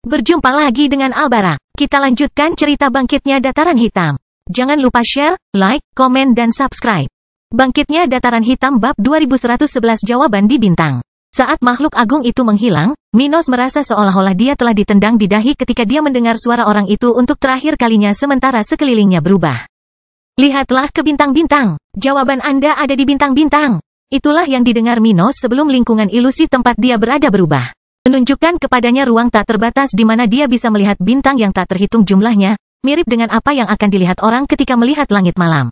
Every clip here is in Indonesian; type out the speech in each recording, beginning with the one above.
Berjumpa lagi dengan Albara. Kita lanjutkan cerita bangkitnya dataran hitam. Jangan lupa share, like, komen dan subscribe. Bangkitnya dataran hitam bab 2111 jawaban di bintang. Saat makhluk agung itu menghilang, Minos merasa seolah-olah dia telah ditendang di dahi ketika dia mendengar suara orang itu untuk terakhir kalinya sementara sekelilingnya berubah. Lihatlah ke bintang-bintang. Jawaban Anda ada di bintang-bintang. Itulah yang didengar Minos sebelum lingkungan ilusi tempat dia berada berubah. Menunjukkan kepadanya ruang tak terbatas di mana dia bisa melihat bintang yang tak terhitung jumlahnya, mirip dengan apa yang akan dilihat orang ketika melihat langit malam.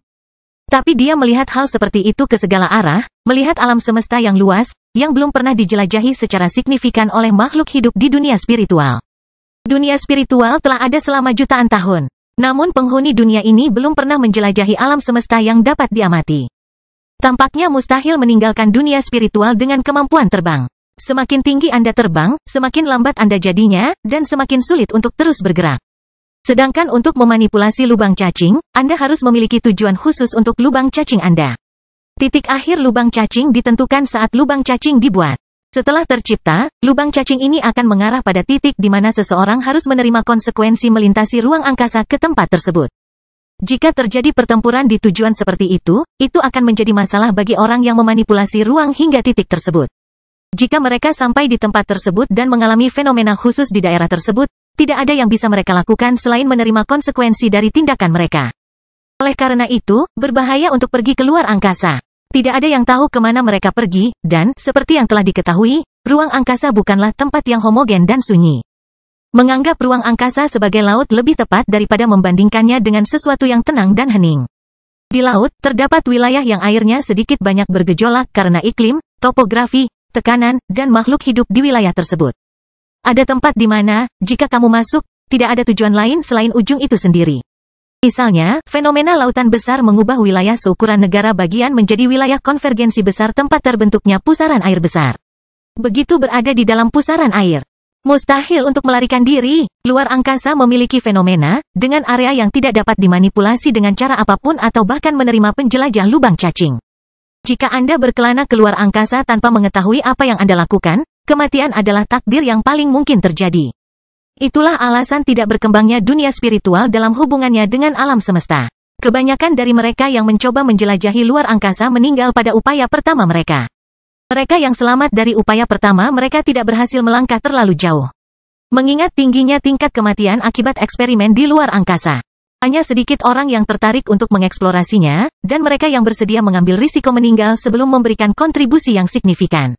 Tapi dia melihat hal seperti itu ke segala arah, melihat alam semesta yang luas, yang belum pernah dijelajahi secara signifikan oleh makhluk hidup di dunia spiritual. Dunia spiritual telah ada selama jutaan tahun. Namun penghuni dunia ini belum pernah menjelajahi alam semesta yang dapat diamati. Tampaknya mustahil meninggalkan dunia spiritual dengan kemampuan terbang. Semakin tinggi Anda terbang, semakin lambat Anda jadinya, dan semakin sulit untuk terus bergerak. Sedangkan untuk memanipulasi lubang cacing, Anda harus memiliki tujuan khusus untuk lubang cacing Anda. Titik akhir lubang cacing ditentukan saat lubang cacing dibuat. Setelah tercipta, lubang cacing ini akan mengarah pada titik di mana seseorang harus menerima konsekuensi melintasi ruang angkasa ke tempat tersebut. Jika terjadi pertempuran di tujuan seperti itu akan menjadi masalah bagi orang yang memanipulasi ruang hingga titik tersebut. Jika mereka sampai di tempat tersebut dan mengalami fenomena khusus di daerah tersebut, tidak ada yang bisa mereka lakukan selain menerima konsekuensi dari tindakan mereka. Oleh karena itu, berbahaya untuk pergi keluar angkasa. Tidak ada yang tahu kemana mereka pergi, dan, seperti yang telah diketahui, ruang angkasa bukanlah tempat yang homogen dan sunyi. Menganggap ruang angkasa sebagai laut lebih tepat daripada membandingkannya dengan sesuatu yang tenang dan hening. Di laut, terdapat wilayah yang airnya sedikit banyak bergejolak karena iklim, topografi, tekanan, dan makhluk hidup di wilayah tersebut. Ada tempat di mana, jika kamu masuk, tidak ada tujuan lain selain ujung itu sendiri. Misalnya, fenomena lautan besar mengubah wilayah seukuran negara bagian menjadi wilayah konvergensi besar tempat terbentuknya pusaran air besar. Begitu berada di dalam pusaran air. Mustahil untuk melarikan diri. Luar angkasa memiliki fenomena, dengan area yang tidak dapat dimanipulasi dengan cara apapun atau bahkan menerima penjelajah lubang cacing. Jika Anda berkelana keluar angkasa tanpa mengetahui apa yang Anda lakukan, kematian adalah takdir yang paling mungkin terjadi. Itulah alasan tidak berkembangnya dunia spiritual dalam hubungannya dengan alam semesta. Kebanyakan dari mereka yang mencoba menjelajahi luar angkasa meninggal pada upaya pertama mereka. Mereka yang selamat dari upaya pertama mereka tidak berhasil melangkah terlalu jauh. Mengingat tingginya tingkat kematian akibat eksperimen di luar angkasa. Hanya sedikit orang yang tertarik untuk mengeksplorasinya, dan mereka yang bersedia mengambil risiko meninggal sebelum memberikan kontribusi yang signifikan.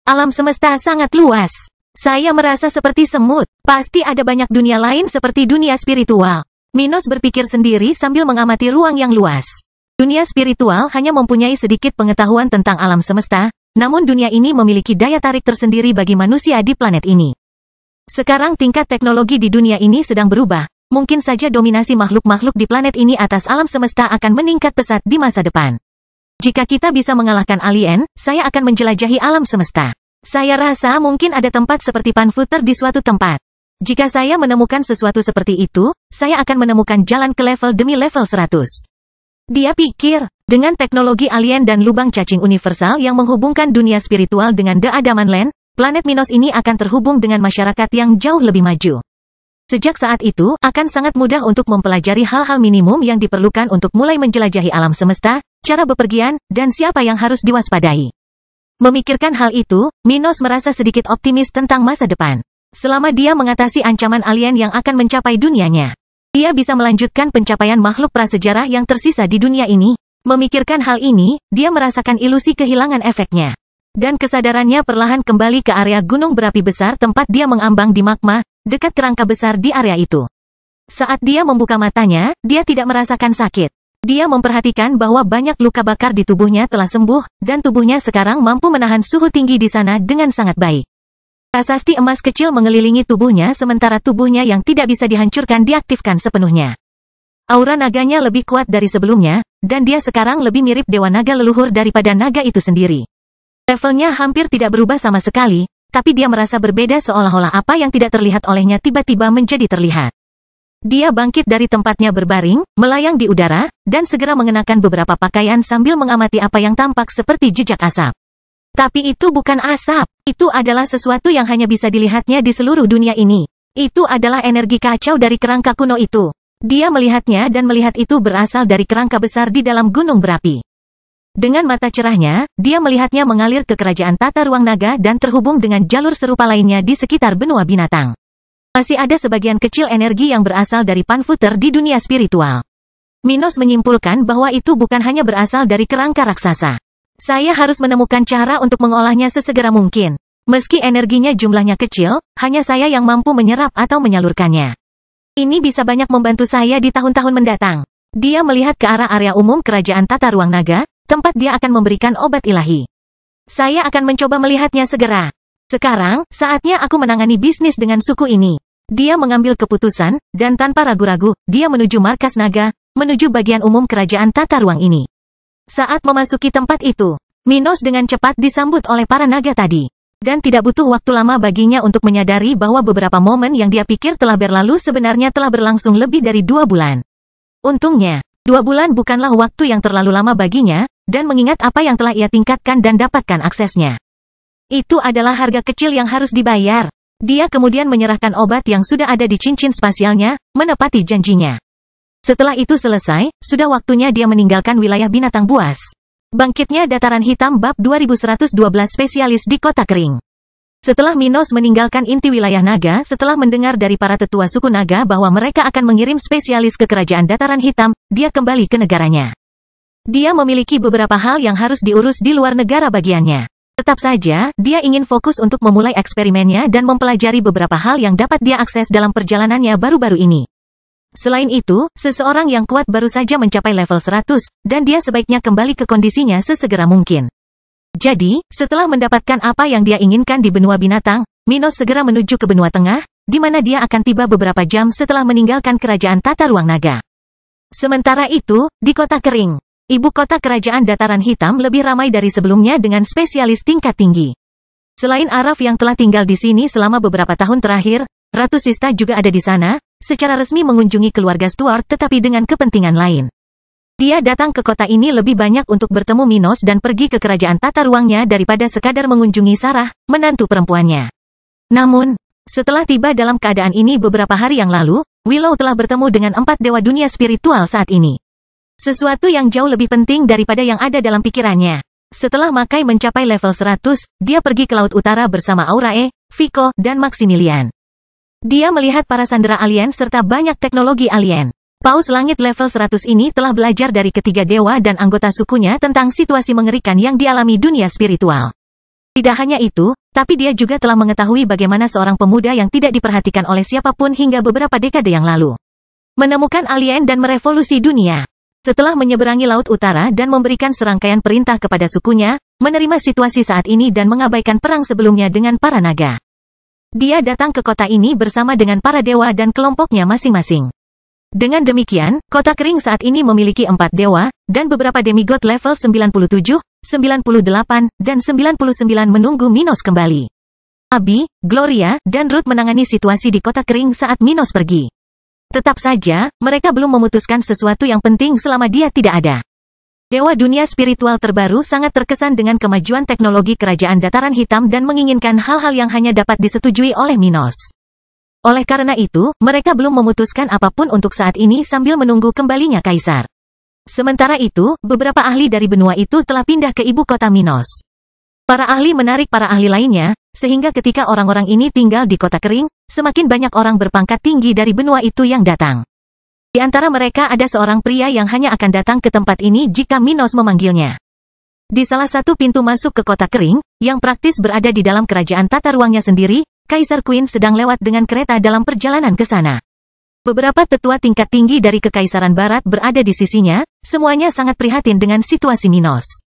Alam semesta sangat luas. Saya merasa seperti semut. Pasti ada banyak dunia lain seperti dunia spiritual. Minos berpikir sendiri sambil mengamati ruang yang luas. Dunia spiritual hanya mempunyai sedikit pengetahuan tentang alam semesta, namun dunia ini memiliki daya tarik tersendiri bagi manusia di planet ini. Sekarang tingkat teknologi di dunia ini sedang berubah. Mungkin saja dominasi makhluk-makhluk di planet ini atas alam semesta akan meningkat pesat di masa depan. Jika kita bisa mengalahkan alien, saya akan menjelajahi alam semesta. Saya rasa mungkin ada tempat seperti Panfuter di suatu tempat. Jika saya menemukan sesuatu seperti itu, saya akan menemukan jalan ke level demi level 100. Dia pikir, dengan teknologi alien dan lubang cacing universal yang menghubungkan dunia spiritual dengan The Adaman Land, planet Minos ini akan terhubung dengan masyarakat yang jauh lebih maju. Sejak saat itu, akan sangat mudah untuk mempelajari hal-hal minimum yang diperlukan untuk mulai menjelajahi alam semesta, cara bepergian, dan siapa yang harus diwaspadai. Memikirkan hal itu, Minos merasa sedikit optimis tentang masa depan. Selama dia mengatasi ancaman alien yang akan mencapai dunianya, dia bisa melanjutkan pencapaian makhluk prasejarah yang tersisa di dunia ini. Memikirkan hal ini, dia merasakan ilusi kehilangan efeknya. Dan kesadarannya perlahan kembali ke area gunung berapi besar tempat dia mengambang di magma, dekat kerangka besar di area itu. Saat dia membuka matanya, dia tidak merasakan sakit. Dia memperhatikan bahwa banyak luka bakar di tubuhnya telah sembuh, dan tubuhnya sekarang mampu menahan suhu tinggi di sana dengan sangat baik. Prasasti emas kecil mengelilingi tubuhnya sementara tubuhnya yang tidak bisa dihancurkan diaktifkan sepenuhnya. Aura naganya lebih kuat dari sebelumnya, dan dia sekarang lebih mirip dewa naga leluhur daripada naga itu sendiri. Levelnya hampir tidak berubah sama sekali, tapi dia merasa berbeda seolah-olah apa yang tidak terlihat olehnya tiba-tiba menjadi terlihat. Dia bangkit dari tempatnya berbaring, melayang di udara, dan segera mengenakan beberapa pakaian sambil mengamati apa yang tampak seperti jejak asap. Tapi itu bukan asap, itu adalah sesuatu yang hanya bisa dilihatnya di seluruh dunia ini. Itu adalah energi kacau dari kerangka kuno itu. Dia melihatnya dan melihat itu berasal dari kerangka besar di dalam gunung berapi. Dengan mata cerahnya, dia melihatnya mengalir ke kerajaan tata ruang naga dan terhubung dengan jalur serupa lainnya di sekitar benua binatang. Masih ada sebagian kecil energi yang berasal dari Panfuter di dunia spiritual. Minos menyimpulkan bahwa itu bukan hanya berasal dari kerangka raksasa. Saya harus menemukan cara untuk mengolahnya sesegera mungkin. Meski energinya jumlahnya kecil, hanya saya yang mampu menyerap atau menyalurkannya. Ini bisa banyak membantu saya di tahun-tahun mendatang. Dia melihat ke arah area umum kerajaan tata ruang naga, tempat dia akan memberikan obat ilahi. Saya akan mencoba melihatnya segera. Sekarang, saatnya aku menangani bisnis dengan suku ini. Dia mengambil keputusan, dan tanpa ragu-ragu, dia menuju markas naga, menuju bagian umum kerajaan tata ruang ini. Saat memasuki tempat itu, Minos dengan cepat disambut oleh para naga tadi. Dan tidak butuh waktu lama baginya untuk menyadari bahwa beberapa momen yang dia pikir telah berlalu sebenarnya telah berlangsung lebih dari 2 bulan. Untungnya, 2 bulan bukanlah waktu yang terlalu lama baginya, dan mengingat apa yang telah ia tingkatkan dan dapatkan aksesnya. Itu adalah harga kecil yang harus dibayar. Dia kemudian menyerahkan obat yang sudah ada di cincin spasialnya, menepati janjinya. Setelah itu selesai, sudah waktunya dia meninggalkan wilayah binatang buas. Bangkitnya Dataran Hitam bab 2112 spesialis di Kota Kering. Setelah Minos meninggalkan inti wilayah naga setelah mendengar dari para tetua suku naga bahwa mereka akan mengirim spesialis ke kerajaan Dataran Hitam, dia kembali ke negaranya. Dia memiliki beberapa hal yang harus diurus di luar negara bagiannya. Tetap saja, dia ingin fokus untuk memulai eksperimennya dan mempelajari beberapa hal yang dapat dia akses dalam perjalanannya baru-baru ini. Selain itu, seseorang yang kuat baru saja mencapai level 100, dan dia sebaiknya kembali ke kondisinya sesegera mungkin. Jadi, setelah mendapatkan apa yang dia inginkan di benua binatang, Minos segera menuju ke benua tengah, di mana dia akan tiba beberapa jam setelah meninggalkan kerajaan tata ruang naga. Sementara itu, di Kota Kering, ibu kota kerajaan Dataran Hitam lebih ramai dari sebelumnya dengan spesialis tingkat tinggi. Selain Araf yang telah tinggal di sini selama beberapa tahun terakhir, Ratu Sista juga ada di sana, secara resmi mengunjungi keluarga Stuart tetapi dengan kepentingan lain. Dia datang ke kota ini lebih banyak untuk bertemu Minos dan pergi ke kerajaan tata ruangnya daripada sekadar mengunjungi Sarah, menantu perempuannya. Namun, setelah tiba dalam keadaan ini beberapa hari yang lalu, Willow telah bertemu dengan 4 dewa dunia spiritual saat ini. Sesuatu yang jauh lebih penting daripada yang ada dalam pikirannya. Setelah Makai mencapai level 100, dia pergi ke Laut Utara bersama Aurae, Vico, dan Maximilian. Dia melihat para sandera alien serta banyak teknologi alien. Paus Langit level 100 ini telah belajar dari ketiga dewa dan anggota sukunya tentang situasi mengerikan yang dialami dunia spiritual. Tidak hanya itu, tapi dia juga telah mengetahui bagaimana seorang pemuda yang tidak diperhatikan oleh siapapun hingga beberapa dekade yang lalu menemukan alien dan merevolusi dunia. Setelah menyeberangi Laut Utara dan memberikan serangkaian perintah kepada sukunya, menerima situasi saat ini dan mengabaikan perang sebelumnya dengan para naga. Dia datang ke kota ini bersama dengan para dewa dan kelompoknya masing-masing. Dengan demikian, Kota Kering saat ini memiliki 4 dewa, dan beberapa demigod level 97, 98, dan 99 menunggu Minos kembali. Abi, Gloria, dan Ruth menangani situasi di Kota Kering saat Minos pergi. Tetap saja, mereka belum memutuskan sesuatu yang penting selama dia tidak ada. Dewa dunia spiritual terbaru sangat terkesan dengan kemajuan teknologi kerajaan Dataran Hitam dan menginginkan hal-hal yang hanya dapat disetujui oleh Minos. Oleh karena itu, mereka belum memutuskan apapun untuk saat ini sambil menunggu kembalinya Kaisar. Sementara itu, beberapa ahli dari benua itu telah pindah ke ibu kota Minos. Para ahli menarik para ahli lainnya, sehingga ketika orang-orang ini tinggal di Kota Kering, semakin banyak orang berpangkat tinggi dari benua itu yang datang. Di antara mereka ada seorang pria yang hanya akan datang ke tempat ini jika Minos memanggilnya. Di salah satu pintu masuk ke Kota Kering, yang praktis berada di dalam kerajaan tata ruangnya sendiri, Kaisar Queen sedang lewat dengan kereta dalam perjalanan ke sana. Beberapa tetua tingkat tinggi dari Kekaisaran Barat berada di sisinya, semuanya sangat prihatin dengan situasi Minos.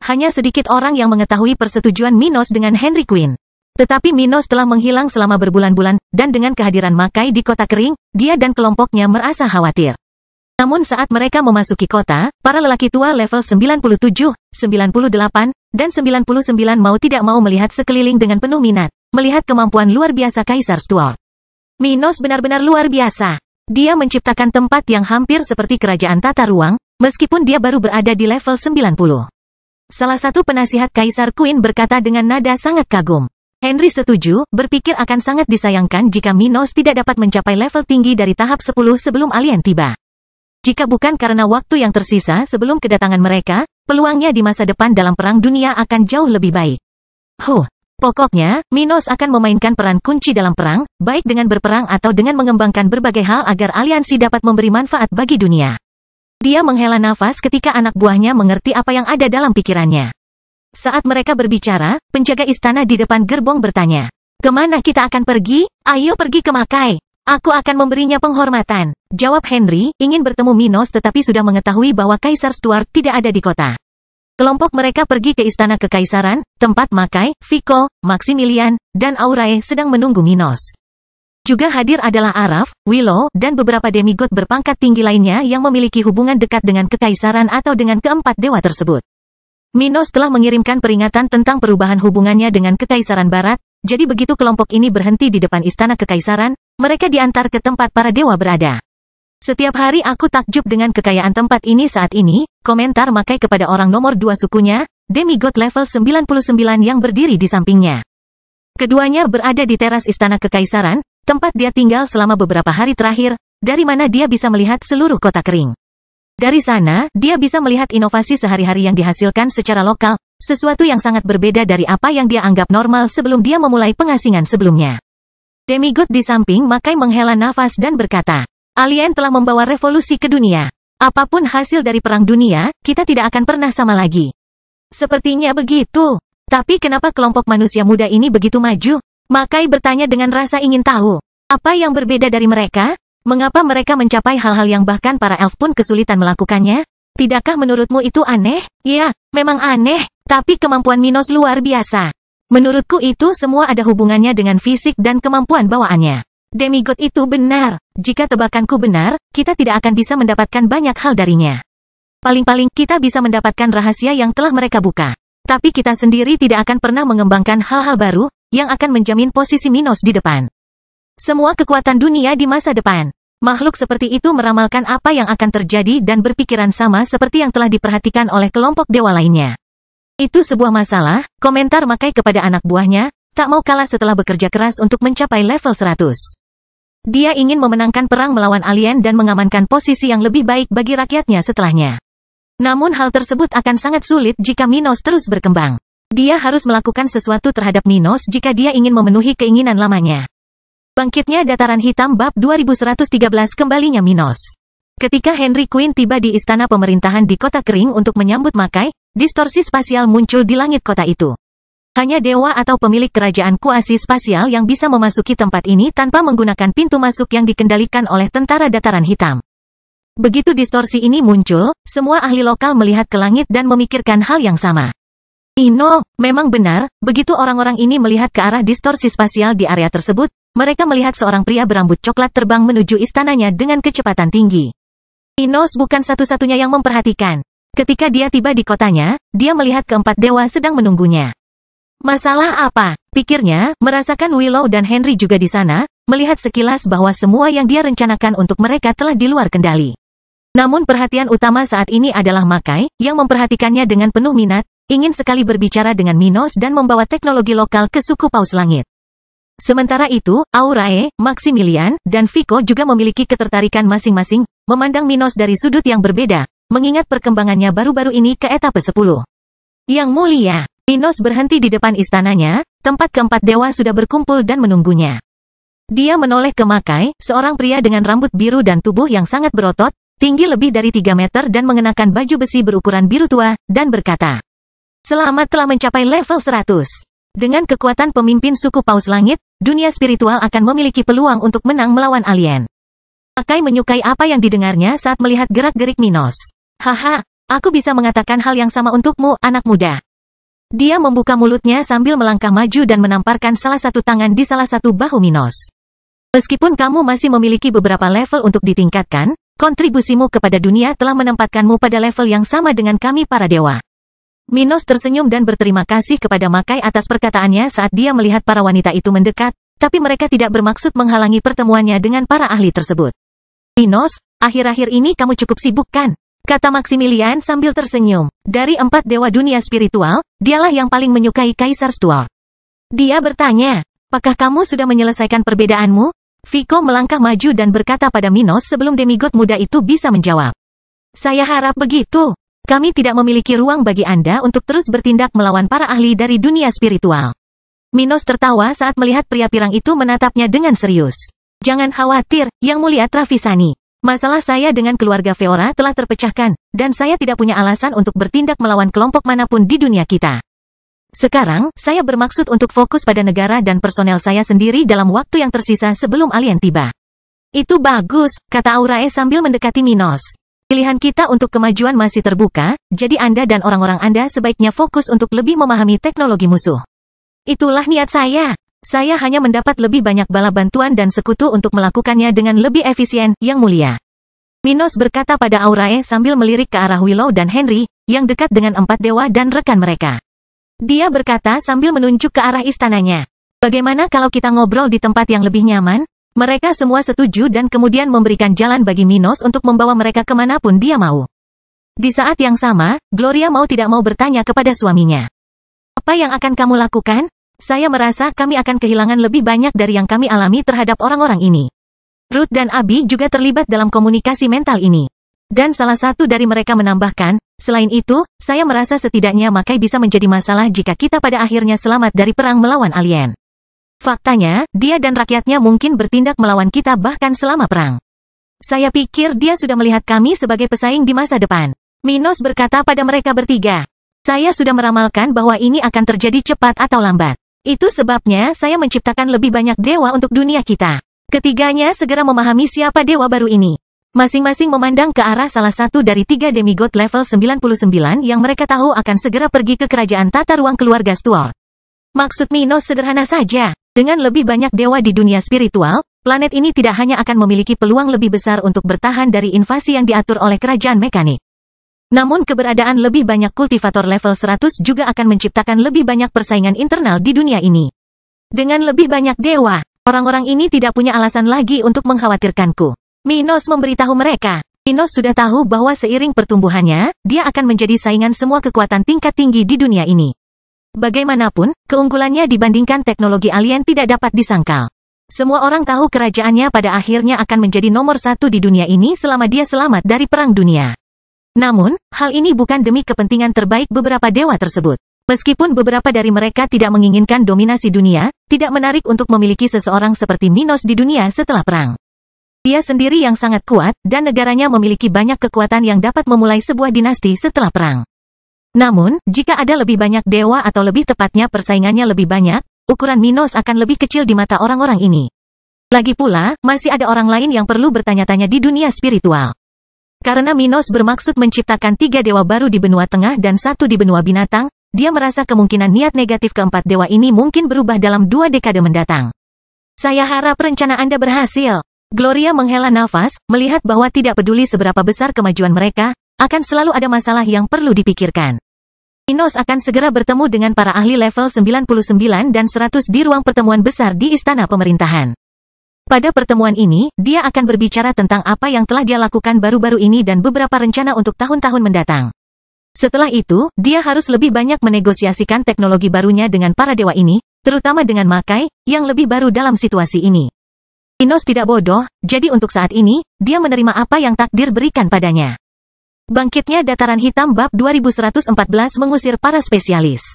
Hanya sedikit orang yang mengetahui persetujuan Minos dengan Henry Queen. Tetapi Minos telah menghilang selama berbulan-bulan, dan dengan kehadiran Makai di Kota Kering, dia dan kelompoknya merasa khawatir. Namun saat mereka memasuki kota, para lelaki tua level 97, 98, dan 99 mau tidak mau melihat sekeliling dengan penuh minat, melihat kemampuan luar biasa Kaisar Stuart. Minos benar-benar luar biasa. Dia menciptakan tempat yang hampir seperti kerajaan tata ruang, meskipun dia baru berada di level 90. Salah satu penasihat Kaisar Queen berkata dengan nada sangat kagum. Henry setuju, berpikir akan sangat disayangkan jika Minos tidak dapat mencapai level tinggi dari tahap 10 sebelum alien tiba. Jika bukan karena waktu yang tersisa sebelum kedatangan mereka, peluangnya di masa depan dalam perang dunia akan jauh lebih baik. Pokoknya, Minos akan memainkan peran kunci dalam perang, baik dengan berperang atau dengan mengembangkan berbagai hal agar aliansi dapat memberi manfaat bagi dunia. Dia menghela nafas ketika anak buahnya mengerti apa yang ada dalam pikirannya. Saat mereka berbicara, penjaga istana di depan gerbong bertanya, "Kemana kita akan pergi? Ayo pergi ke Makai. Aku akan memberinya penghormatan." Jawab Henry, ingin bertemu Minos tetapi sudah mengetahui bahwa Kaisar Stuart tidak ada di kota. Kelompok mereka pergi ke istana kekaisaran, tempat Makai, Vico, Maximilian, dan Aurae sedang menunggu Minos. Juga hadir adalah Araf, Willow, dan beberapa demigod berpangkat tinggi lainnya yang memiliki hubungan dekat dengan kekaisaran atau dengan keempat dewa tersebut. Minos telah mengirimkan peringatan tentang perubahan hubungannya dengan Kekaisaran Barat, jadi begitu kelompok ini berhenti di depan istana kekaisaran, mereka diantar ke tempat para dewa berada. "Setiap hari aku takjub dengan kekayaan tempat ini saat ini," komentar Makai kepada orang nomor 2 sukunya, demigod level 99 yang berdiri di sampingnya. Keduanya berada di teras istana kekaisaran, tempat dia tinggal selama beberapa hari terakhir, dari mana dia bisa melihat seluruh kota kering. Dari sana, dia bisa melihat inovasi sehari-hari yang dihasilkan secara lokal, sesuatu yang sangat berbeda dari apa yang dia anggap normal sebelum dia memulai pengasingan sebelumnya. Demigod di samping Makai menghela nafas dan berkata, "Alien telah membawa revolusi ke dunia. Apapun hasil dari perang dunia, kita tidak akan pernah sama lagi." "Sepertinya begitu. Tapi kenapa kelompok manusia muda ini begitu maju?" Makai bertanya dengan rasa ingin tahu. "Apa yang berbeda dari mereka? Mengapa mereka mencapai hal-hal yang bahkan para elf pun kesulitan melakukannya? Tidakkah menurutmu itu aneh?" "Ya, memang aneh, tapi kemampuan Minos luar biasa. Menurutku itu semua ada hubungannya dengan fisik dan kemampuan bawaannya. Demigod itu benar. Jika tebakanku benar, kita tidak akan bisa mendapatkan banyak hal darinya. Paling-paling kita bisa mendapatkan rahasia yang telah mereka buka. Tapi kita sendiri tidak akan pernah mengembangkan hal-hal baru, yang akan menjamin posisi Minos di depan. Semua kekuatan dunia di masa depan." Makhluk seperti itu meramalkan apa yang akan terjadi dan berpikiran sama seperti yang telah diperhatikan oleh kelompok dewa lainnya. "Itu sebuah masalah," komentar Makai kepada anak buahnya, tak mau kalah setelah bekerja keras untuk mencapai level 100. Dia ingin memenangkan perang melawan alien dan mengamankan posisi yang lebih baik bagi rakyatnya setelahnya. Namun hal tersebut akan sangat sulit jika Minos terus berkembang. Dia harus melakukan sesuatu terhadap Minos jika dia ingin memenuhi keinginan lamanya. Bangkitnya Dataran Hitam bab 2113 kembalinya Minos. Ketika Henry Quinn tiba di istana pemerintahan di kota kering untuk menyambut Makai, distorsi spasial muncul di langit kota itu. Hanya dewa atau pemilik kerajaan kuasi spasial yang bisa memasuki tempat ini tanpa menggunakan pintu masuk yang dikendalikan oleh tentara Dataran Hitam. Begitu distorsi ini muncul, semua ahli lokal melihat ke langit dan memikirkan hal yang sama. "Ino, memang benar." Begitu orang-orang ini melihat ke arah distorsi spasial di area tersebut, mereka melihat seorang pria berambut coklat terbang menuju istananya dengan kecepatan tinggi. Minos bukan satu-satunya yang memperhatikan. Ketika dia tiba di kotanya, dia melihat keempat dewa sedang menunggunya. "Masalah apa?" pikirnya, merasakan Willow dan Henry juga di sana, melihat sekilas bahwa semua yang dia rencanakan untuk mereka telah di luar kendali. Namun perhatian utama saat ini adalah Makai, yang memperhatikannya dengan penuh minat, ingin sekali berbicara dengan Minos dan membawa teknologi lokal ke suku Paus Langit. Sementara itu, Aurae, Maximilian, dan Vico juga memiliki ketertarikan masing-masing, memandang Minos dari sudut yang berbeda, mengingat perkembangannya baru-baru ini ke etape 10. "Yang mulia," Minos berhenti di depan istananya, tempat keempat dewa sudah berkumpul dan menunggunya. Dia menoleh ke Makai, seorang pria dengan rambut biru dan tubuh yang sangat berotot, tinggi lebih dari 3 meter dan mengenakan baju besi berukuran biru tua, dan berkata, "Selamat telah mencapai level 100. Dengan kekuatan pemimpin suku Paus Langit, dunia spiritual akan memiliki peluang untuk menang melawan alien." Makai menyukai apa yang didengarnya saat melihat gerak-gerik Minos. "Haha, aku bisa mengatakan hal yang sama untukmu, anak muda." Dia membuka mulutnya sambil melangkah maju dan menamparkan salah satu tangan di salah satu bahu Minos. "Meskipun kamu masih memiliki beberapa level untuk ditingkatkan, kontribusimu kepada dunia telah menempatkanmu pada level yang sama dengan kami para dewa." Minos tersenyum dan berterima kasih kepada Makai atas perkataannya saat dia melihat para wanita itu mendekat, tapi mereka tidak bermaksud menghalangi pertemuannya dengan para ahli tersebut. "Minos, akhir-akhir ini kamu cukup sibuk kan?" kata Maximilian sambil tersenyum. Dari 4 dewa dunia spiritual, dialah yang paling menyukai Kaisar Stuart. Dia bertanya, apakah kamu sudah menyelesaikan perbedaanmu? Vico melangkah maju dan berkata pada Minos sebelum demigod muda itu bisa menjawab. Saya harap begitu. Kami tidak memiliki ruang bagi Anda untuk terus bertindak melawan para ahli dari dunia spiritual. Minos tertawa saat melihat pria pirang itu menatapnya dengan serius. Jangan khawatir, Yang Mulia Travisani. Masalah saya dengan keluarga Feora telah terpecahkan, dan saya tidak punya alasan untuk bertindak melawan kelompok manapun di dunia kita. Sekarang, saya bermaksud untuk fokus pada negara dan personel saya sendiri dalam waktu yang tersisa sebelum alien tiba. Itu bagus, kata Aurae sambil mendekati Minos. Pilihan kita untuk kemajuan masih terbuka, jadi Anda dan orang-orang Anda sebaiknya fokus untuk lebih memahami teknologi musuh. Itulah niat saya. Saya hanya mendapat lebih banyak bala bantuan dan sekutu untuk melakukannya dengan lebih efisien, Yang Mulia. Minos berkata pada Aurae sambil melirik ke arah Willow dan Henry, yang dekat dengan 4 dewa dan rekan mereka. Dia berkata sambil menunjuk ke arah istananya. Bagaimana kalau kita ngobrol di tempat yang lebih nyaman? Mereka semua setuju dan kemudian memberikan jalan bagi Minos untuk membawa mereka kemanapun dia mau. Di saat yang sama, Gloria mau tidak mau bertanya kepada suaminya. Apa yang akan kamu lakukan? Saya merasa kami akan kehilangan lebih banyak dari yang kami alami terhadap orang-orang ini. Ruth dan Abby juga terlibat dalam komunikasi mental ini. Dan salah satu dari mereka menambahkan, selain itu, saya merasa setidaknya Makai bisa menjadi masalah jika kita pada akhirnya selamat dari perang melawan alien. Faktanya, dia dan rakyatnya mungkin bertindak melawan kita bahkan selama perang. Saya pikir dia sudah melihat kami sebagai pesaing di masa depan. Minos berkata pada mereka bertiga. Saya sudah meramalkan bahwa ini akan terjadi cepat atau lambat. Itu sebabnya saya menciptakan lebih banyak dewa untuk dunia kita. Ketiganya segera memahami siapa dewa baru ini. Masing-masing memandang ke arah salah satu dari 3 demigod level 99 yang mereka tahu akan segera pergi ke kerajaan tata ruang keluarga Stuart. Maksud Minos sederhana saja. Dengan lebih banyak dewa di dunia spiritual, planet ini tidak hanya akan memiliki peluang lebih besar untuk bertahan dari invasi yang diatur oleh kerajaan mekanik. Namun keberadaan lebih banyak kultivator level 100 juga akan menciptakan lebih banyak persaingan internal di dunia ini. Dengan lebih banyak dewa, orang-orang ini tidak punya alasan lagi untuk mengkhawatirkanku. Minos memberitahu mereka. Minos sudah tahu bahwa seiring pertumbuhannya, dia akan menjadi saingan semua kekuatan tingkat tinggi di dunia ini. Bagaimanapun, keunggulannya dibandingkan teknologi alien tidak dapat disangkal. Semua orang tahu kerajaannya pada akhirnya akan menjadi nomor 1 di dunia ini selama dia selamat dari perang dunia. Namun, hal ini bukan demi kepentingan terbaik beberapa dewa tersebut. Meskipun beberapa dari mereka tidak menginginkan dominasi dunia, tidak menarik untuk memiliki seseorang seperti Minos di dunia setelah perang. Dia sendiri yang sangat kuat, dan negaranya memiliki banyak kekuatan yang dapat memulai sebuah dinasti setelah perang. Namun, jika ada lebih banyak dewa atau lebih tepatnya persaingannya lebih banyak, ukuran Minos akan lebih kecil di mata orang-orang ini. Lagi pula, masih ada orang lain yang perlu bertanya-tanya di dunia spiritual. Karena Minos bermaksud menciptakan 3 dewa baru di benua tengah dan 1 di benua binatang, dia merasa kemungkinan niat negatif keempat dewa ini mungkin berubah dalam 2 dekade mendatang. Saya harap rencana Anda berhasil. Gloria menghela nafas, melihat bahwa tidak peduli seberapa besar kemajuan mereka, akan selalu ada masalah yang perlu dipikirkan. Minos akan segera bertemu dengan para ahli level 99 dan 100 di ruang pertemuan besar di Istana Pemerintahan. Pada pertemuan ini, dia akan berbicara tentang apa yang telah dia lakukan baru-baru ini dan beberapa rencana untuk tahun-tahun mendatang. Setelah itu, dia harus lebih banyak menegosiasikan teknologi barunya dengan para dewa ini, terutama dengan Makai, yang lebih baru dalam situasi ini. Minos tidak bodoh, jadi untuk saat ini, dia menerima apa yang takdir berikan padanya. Bangkitnya Dataran Hitam Bab 2114 mengusir para spesialis.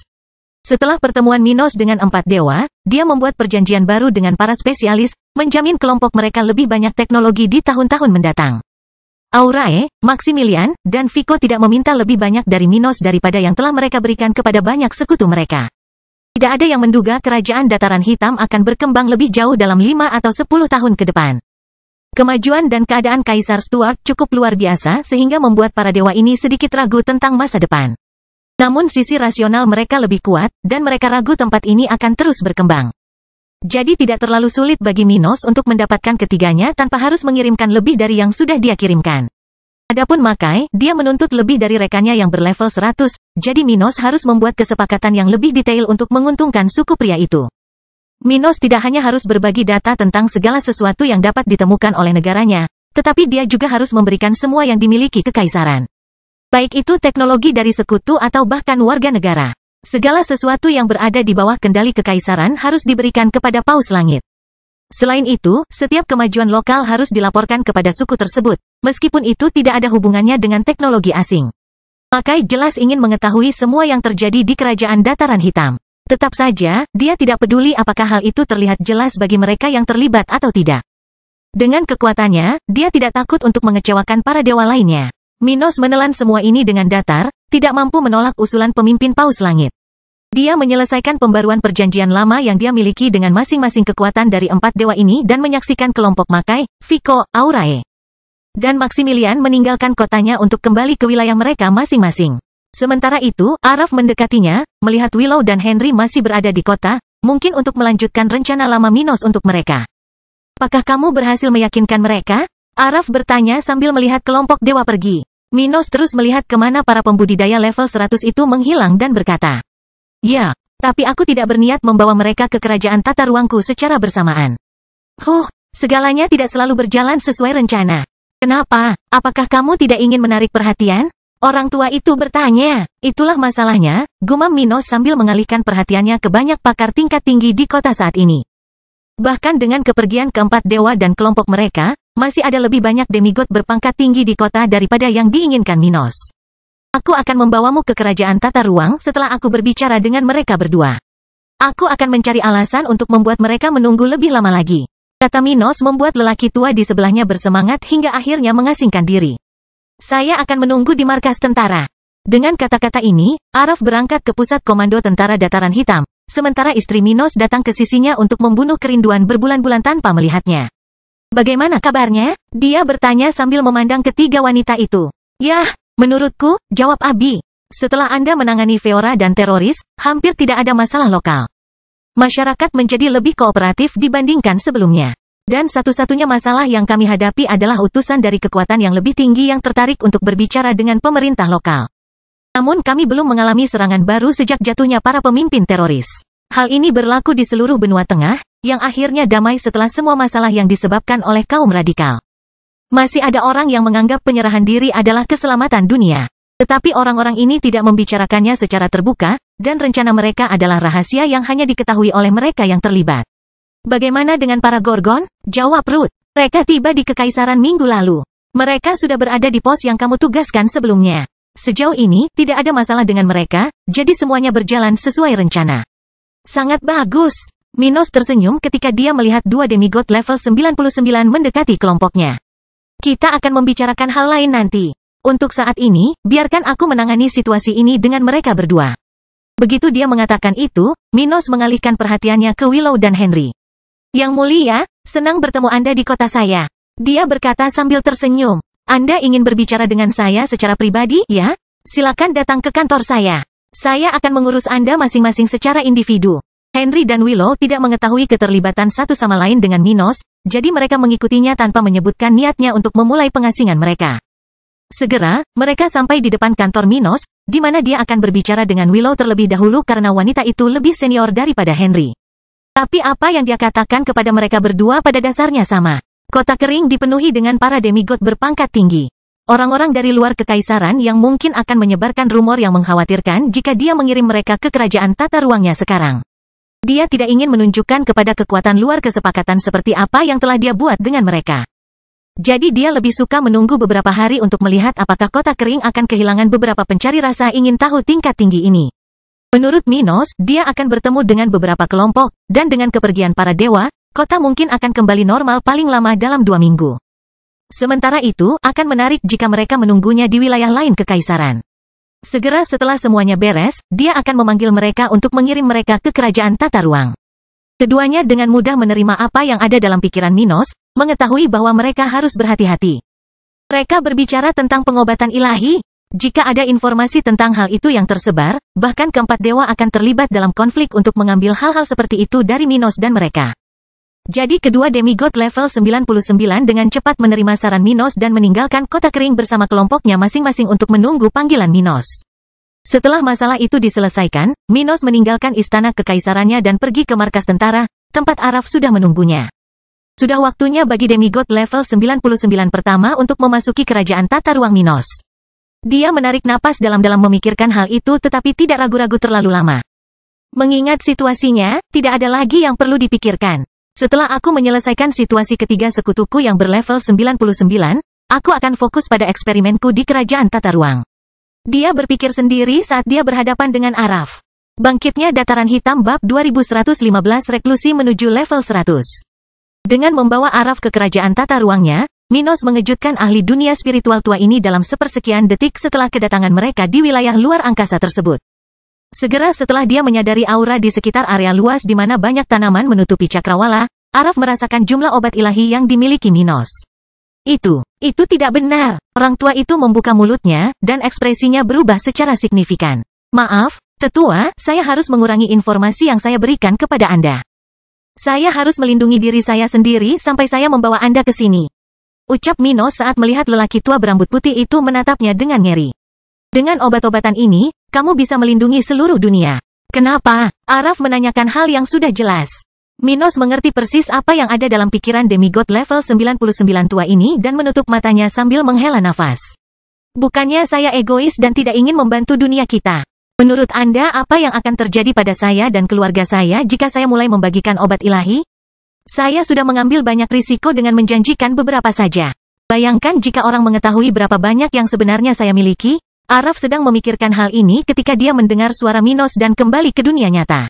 Setelah pertemuan Minos dengan 4 dewa, dia membuat perjanjian baru dengan para spesialis, menjamin kelompok mereka lebih banyak teknologi di tahun-tahun mendatang. Aurae, Maximilian, dan Vico tidak meminta lebih banyak dari Minos daripada yang telah mereka berikan kepada banyak sekutu mereka. Tidak ada yang menduga kerajaan Dataran Hitam akan berkembang lebih jauh dalam 5 atau 10 tahun ke depan. Kemajuan dan keadaan Kaisar Stuart cukup luar biasa sehingga membuat para dewa ini sedikit ragu tentang masa depan. Namun sisi rasional mereka lebih kuat, dan mereka ragu tempat ini akan terus berkembang. Jadi tidak terlalu sulit bagi Minos untuk mendapatkan ketiganya tanpa harus mengirimkan lebih dari yang sudah dia kirimkan. Adapun Makai, dia menuntut lebih dari rekannya yang berlevel 100, jadi Minos harus membuat kesepakatan yang lebih detail untuk menguntungkan suku pria itu. Minos tidak hanya harus berbagi data tentang segala sesuatu yang dapat ditemukan oleh negaranya, tetapi dia juga harus memberikan semua yang dimiliki kekaisaran. Baik itu teknologi dari sekutu atau bahkan warga negara. Segala sesuatu yang berada di bawah kendali kekaisaran harus diberikan kepada Paus Langit. Selain itu, setiap kemajuan lokal harus dilaporkan kepada suku tersebut, meskipun itu tidak ada hubungannya dengan teknologi asing. Makai jelas ingin mengetahui semua yang terjadi di Kerajaan Dataran Hitam. Tetap saja, dia tidak peduli apakah hal itu terlihat jelas bagi mereka yang terlibat atau tidak. Dengan kekuatannya, dia tidak takut untuk mengecewakan para dewa lainnya. Minos menelan semua ini dengan datar, tidak mampu menolak usulan pemimpin Paus Langit. Dia menyelesaikan pembaruan perjanjian lama yang dia miliki dengan masing-masing kekuatan dari 4 dewa ini dan menyaksikan kelompok Makai, Vico, Aurae, dan Maximilian meninggalkan kotanya untuk kembali ke wilayah mereka masing-masing. Sementara itu, Araf mendekatinya, melihat Willow dan Henry masih berada di kota, mungkin untuk melanjutkan rencana lama Minos untuk mereka. Apakah kamu berhasil meyakinkan mereka? Araf bertanya sambil melihat kelompok dewa pergi. Minos terus melihat kemana para pembudidaya level 100 itu menghilang dan berkata, "Ya, tapi aku tidak berniat membawa mereka ke kerajaan tata ruangku secara bersamaan." Segalanya tidak selalu berjalan sesuai rencana. Kenapa? Apakah kamu tidak ingin menarik perhatian? Orang tua itu bertanya. Itulah masalahnya, gumam Minos sambil mengalihkan perhatiannya ke banyak pakar tingkat tinggi di kota saat ini. Bahkan dengan kepergian keempat dewa dan kelompok mereka, masih ada lebih banyak demigod berpangkat tinggi di kota daripada yang diinginkan Minos. Aku akan membawamu ke kerajaan tata ruang setelah aku berbicara dengan mereka berdua. Aku akan mencari alasan untuk membuat mereka menunggu lebih lama lagi. Kata Minos membuat lelaki tua di sebelahnya bersemangat hingga akhirnya mengasingkan diri. Saya akan menunggu di markas tentara. Dengan kata-kata ini, Araf berangkat ke pusat komando tentara dataran hitam, sementara istri Minos datang ke sisinya untuk membunuh kerinduan berbulan-bulan tanpa melihatnya. Bagaimana kabarnya? Dia bertanya sambil memandang ketiga wanita itu. Yah, menurutku, jawab Abi. Setelah Anda menangani Feora dan teroris, hampir tidak ada masalah lokal. Masyarakat menjadi lebih kooperatif dibandingkan sebelumnya. Dan satu-satunya masalah yang kami hadapi adalah utusan dari kekuatan yang lebih tinggi yang tertarik untuk berbicara dengan pemerintah lokal. Namun kami belum mengalami serangan baru sejak jatuhnya para pemimpin teroris. Hal ini berlaku di seluruh benua tengah, yang akhirnya damai setelah semua masalah yang disebabkan oleh kaum radikal. Masih ada orang yang menganggap penyerahan diri adalah keselamatan dunia. Tetapi orang-orang ini tidak membicarakannya secara terbuka, dan rencana mereka adalah rahasia yang hanya diketahui oleh mereka yang terlibat. Bagaimana dengan para Gorgon? Jawab Ruth. Mereka tiba di Kekaisaran minggu lalu. Mereka sudah berada di pos yang kamu tugaskan sebelumnya. Sejauh ini, tidak ada masalah dengan mereka, jadi semuanya berjalan sesuai rencana. Sangat bagus. Minos tersenyum ketika dia melihat 2 demigod level 99 mendekati kelompoknya. Kita akan membicarakan hal lain nanti. Untuk saat ini, biarkan aku menangani situasi ini dengan mereka berdua. Begitu dia mengatakan itu, Minos mengalihkan perhatiannya ke Willow dan Henry. Yang mulia, senang bertemu Anda di kota saya. Dia berkata sambil tersenyum. Anda ingin berbicara dengan saya secara pribadi, ya? Silakan datang ke kantor saya. Saya akan mengurus Anda masing-masing secara individu. Henry dan Willow tidak mengetahui keterlibatan satu sama lain dengan Minos, jadi mereka mengikutinya tanpa menyebutkan niatnya untuk memulai pengasingan mereka. Segera, mereka sampai di depan kantor Minos, di mana dia akan berbicara dengan Willow terlebih dahulu karena wanita itu lebih senior daripada Henry. Tapi apa yang dia katakan kepada mereka berdua pada dasarnya sama. Kota kering dipenuhi dengan para demigod berpangkat tinggi. Orang-orang dari luar kekaisaran yang mungkin akan menyebarkan rumor yang mengkhawatirkan jika dia mengirim mereka ke kerajaan tata ruangnya sekarang. Dia tidak ingin menunjukkan kepada kekuatan luar kesepakatan seperti apa yang telah dia buat dengan mereka. Jadi dia lebih suka menunggu beberapa hari untuk melihat apakah kota kering akan kehilangan beberapa pencari rasa ingin tahu tingkat tinggi ini. Menurut Minos, dia akan bertemu dengan beberapa kelompok, dan dengan kepergian para dewa, kota mungkin akan kembali normal paling lama dalam 2 minggu. Sementara itu, akan menarik jika mereka menunggunya di wilayah lain kekaisaran. Segera setelah semuanya beres, dia akan memanggil mereka untuk mengirim mereka ke kerajaan tata ruang. Keduanya dengan mudah menerima apa yang ada dalam pikiran Minos, mengetahui bahwa mereka harus berhati-hati. Mereka berbicara tentang pengobatan ilahi. Jika ada informasi tentang hal itu yang tersebar, bahkan keempat dewa akan terlibat dalam konflik untuk mengambil hal-hal seperti itu dari Minos dan mereka. Jadi kedua demigod level 99 dengan cepat menerima saran Minos dan meninggalkan kota kering bersama kelompoknya masing-masing untuk menunggu panggilan Minos. Setelah masalah itu diselesaikan, Minos meninggalkan istana kekaisarannya dan pergi ke markas tentara, tempat Araf sudah menunggunya. Sudah waktunya bagi demigod level 99 pertama untuk memasuki kerajaan tata ruang Minos. Dia menarik napas dalam-dalam memikirkan hal itu tetapi tidak ragu-ragu terlalu lama. Mengingat situasinya, tidak ada lagi yang perlu dipikirkan. Setelah aku menyelesaikan situasi ketiga sekutuku yang berlevel 99, aku akan fokus pada eksperimenku di kerajaan tata ruang. Dia berpikir sendiri saat dia berhadapan dengan Araf. Bangkitnya dataran hitam bab 2115 reklusi menuju level 100. Dengan membawa Araf ke kerajaan tata ruangnya, Minos mengejutkan ahli dunia spiritual tua ini dalam sepersekian detik setelah kedatangan mereka di wilayah luar angkasa tersebut. Segera setelah dia menyadari aura di sekitar area luas di mana banyak tanaman menutupi cakrawala, Araf merasakan jumlah obat ilahi yang dimiliki Minos. Itu tidak benar. Orang tua itu membuka mulutnya, dan ekspresinya berubah secara signifikan. Maaf, tetua, saya harus mengurangi informasi yang saya berikan kepada Anda. Saya harus melindungi diri saya sendiri sampai saya membawa Anda ke sini. Ucap Minos saat melihat lelaki tua berambut putih itu menatapnya dengan ngeri. Dengan obat-obatan ini, kamu bisa melindungi seluruh dunia. Kenapa? Araf menanyakan hal yang sudah jelas. Minos mengerti persis apa yang ada dalam pikiran demigod level 99 tua ini dan menutup matanya sambil menghela nafas. Bukannya saya egois dan tidak ingin membantu dunia kita. Menurut Anda apa yang akan terjadi pada saya dan keluarga saya jika saya mulai membagikan obat ilahi? Saya sudah mengambil banyak risiko dengan menjanjikan beberapa saja. Bayangkan jika orang mengetahui berapa banyak yang sebenarnya saya miliki. Araf sedang memikirkan hal ini ketika dia mendengar suara Minos dan kembali ke dunia nyata.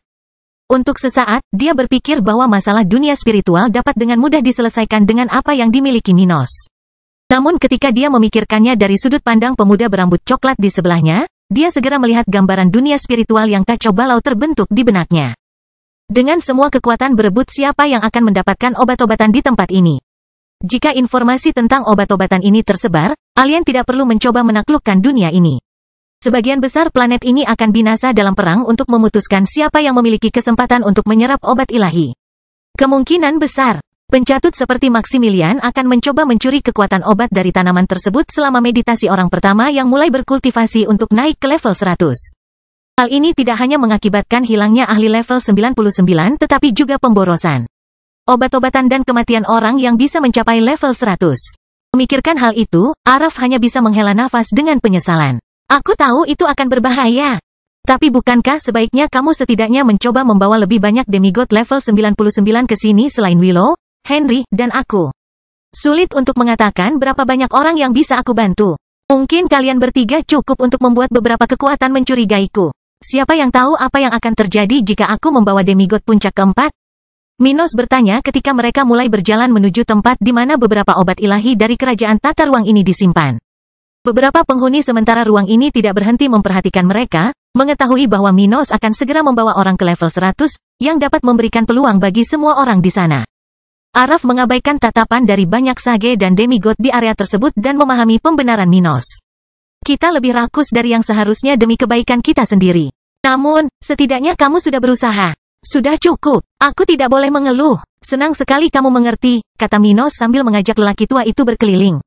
Untuk sesaat, dia berpikir bahwa masalah dunia spiritual dapat dengan mudah diselesaikan dengan apa yang dimiliki Minos. Namun ketika dia memikirkannya dari sudut pandang pemuda berambut coklat di sebelahnya, dia segera melihat gambaran dunia spiritual yang kacau balau terbentuk di benaknya. Dengan semua kekuatan berebut siapa yang akan mendapatkan obat-obatan di tempat ini. Jika informasi tentang obat-obatan ini tersebar, alien tidak perlu mencoba menaklukkan dunia ini. Sebagian besar planet ini akan binasa dalam perang untuk memutuskan siapa yang memiliki kesempatan untuk menyerap obat ilahi. Kemungkinan besar, pencatut seperti Maximilian akan mencoba mencuri kekuatan obat dari tanaman tersebut selama meditasi orang pertama yang mulai berkultivasi untuk naik ke level 100. Hal ini tidak hanya mengakibatkan hilangnya ahli level 99 tetapi juga pemborosan obat-obatan dan kematian orang yang bisa mencapai level 100. Memikirkan hal itu, Araf hanya bisa menghela nafas dengan penyesalan. Aku tahu itu akan berbahaya. Tapi bukankah sebaiknya kamu setidaknya mencoba membawa lebih banyak demigod level 99 ke sini selain Willow, Henry, dan aku? Sulit untuk mengatakan berapa banyak orang yang bisa aku bantu. Mungkin kalian bertiga cukup untuk membuat beberapa kekuatan mencurigaiku. Siapa yang tahu apa yang akan terjadi jika aku membawa demigod puncak keempat? Minos bertanya ketika mereka mulai berjalan menuju tempat di mana beberapa obat ilahi dari kerajaan tata ruang ini disimpan. Beberapa penghuni sementara ruang ini tidak berhenti memperhatikan mereka, mengetahui bahwa Minos akan segera membawa orang ke level 100, yang dapat memberikan peluang bagi semua orang di sana. Araf mengabaikan tatapan dari banyak sage dan demigod di area tersebut dan memahami pembenaran Minos. Kita lebih rakus dari yang seharusnya demi kebaikan kita sendiri. Namun, setidaknya kamu sudah berusaha. Sudah cukup. Aku tidak boleh mengeluh. Senang sekali kamu mengerti, kata Minos sambil mengajak lelaki tua itu berkeliling.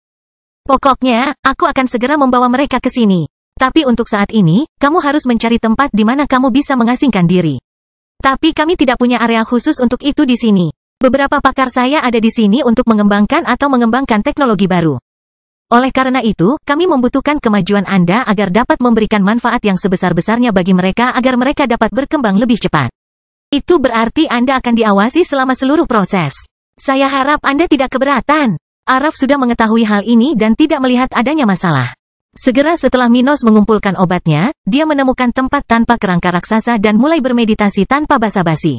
Pokoknya, aku akan segera membawa mereka ke sini. Tapi untuk saat ini, kamu harus mencari tempat di mana kamu bisa mengasingkan diri. Tapi kami tidak punya area khusus untuk itu di sini. Beberapa pakar saya ada di sini untuk mengembangkan teknologi baru. Oleh karena itu, kami membutuhkan kemajuan Anda agar dapat memberikan manfaat yang sebesar-besarnya bagi mereka agar mereka dapat berkembang lebih cepat. Itu berarti Anda akan diawasi selama seluruh proses. Saya harap Anda tidak keberatan. Araf sudah mengetahui hal ini dan tidak melihat adanya masalah. Segera setelah Minos mengumpulkan obatnya, dia menemukan tempat tanpa kerangka raksasa dan mulai bermeditasi tanpa basa-basi.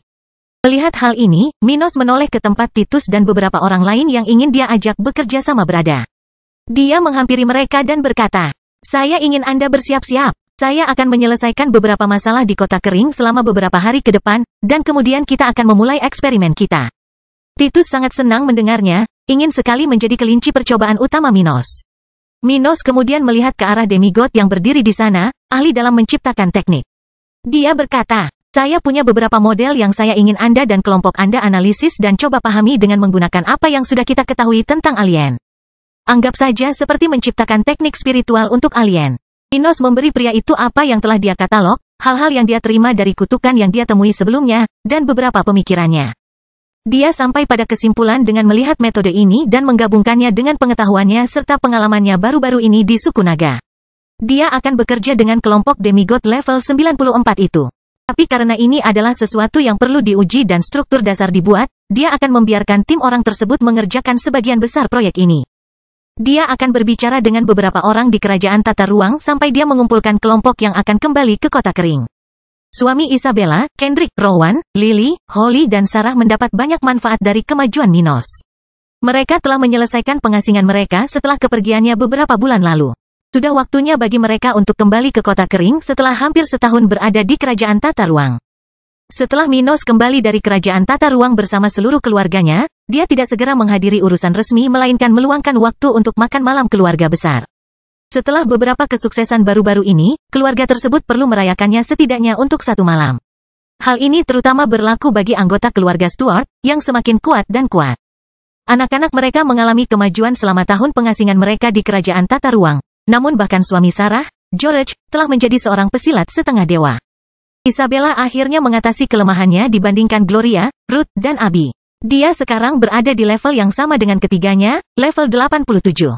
Melihat hal ini, Minos menoleh ke tempat Titus dan beberapa orang lain yang ingin dia ajak bekerja sama berada. Dia menghampiri mereka dan berkata, "Saya ingin Anda bersiap-siap. Saya akan menyelesaikan beberapa masalah di kota kering selama beberapa hari ke depan, dan kemudian kita akan memulai eksperimen kita." Titus sangat senang mendengarnya, ingin sekali menjadi kelinci percobaan utama Minos. Minos kemudian melihat ke arah demigod yang berdiri di sana, ahli dalam menciptakan teknik. Dia berkata, "Saya punya beberapa model yang saya ingin Anda dan kelompok Anda analisis dan coba pahami dengan menggunakan apa yang sudah kita ketahui tentang alien. Anggap saja seperti menciptakan teknik spiritual untuk alien." Minos memberi pria itu apa yang telah dia katalog, hal-hal yang dia terima dari kutukan yang dia temui sebelumnya, dan beberapa pemikirannya. Dia sampai pada kesimpulan dengan melihat metode ini dan menggabungkannya dengan pengetahuannya serta pengalamannya baru-baru ini di suku naga. Dia akan bekerja dengan kelompok demigod level 94 itu. Tapi karena ini adalah sesuatu yang perlu diuji dan struktur dasar dibuat, dia akan membiarkan tim orang tersebut mengerjakan sebagian besar proyek ini. Dia akan berbicara dengan beberapa orang di kerajaan tata ruang sampai dia mengumpulkan kelompok yang akan kembali ke kota kering. Suami Isabella, Kendrick, Rowan, Lily, Holly dan Sarah mendapat banyak manfaat dari kemajuan Minos. Mereka telah menyelesaikan pengasingan mereka setelah kepergiannya beberapa bulan lalu. Sudah waktunya bagi mereka untuk kembali ke kota kering setelah hampir setahun berada di kerajaan tata ruang. Setelah Minos kembali dari kerajaan tata ruang bersama seluruh keluarganya, dia tidak segera menghadiri urusan resmi melainkan meluangkan waktu untuk makan malam keluarga besar. Setelah beberapa kesuksesan baru-baru ini, keluarga tersebut perlu merayakannya setidaknya untuk satu malam. Hal ini terutama berlaku bagi anggota keluarga Stuart, yang semakin kuat dan kuat. Anak-anak mereka mengalami kemajuan selama tahun pengasingan mereka di kerajaan tata ruang. Namun bahkan suami Sarah, George, telah menjadi seorang pesilat setengah dewa. Isabella akhirnya mengatasi kelemahannya dibandingkan Gloria, Ruth, dan Abby. Dia sekarang berada di level yang sama dengan ketiganya, level 87.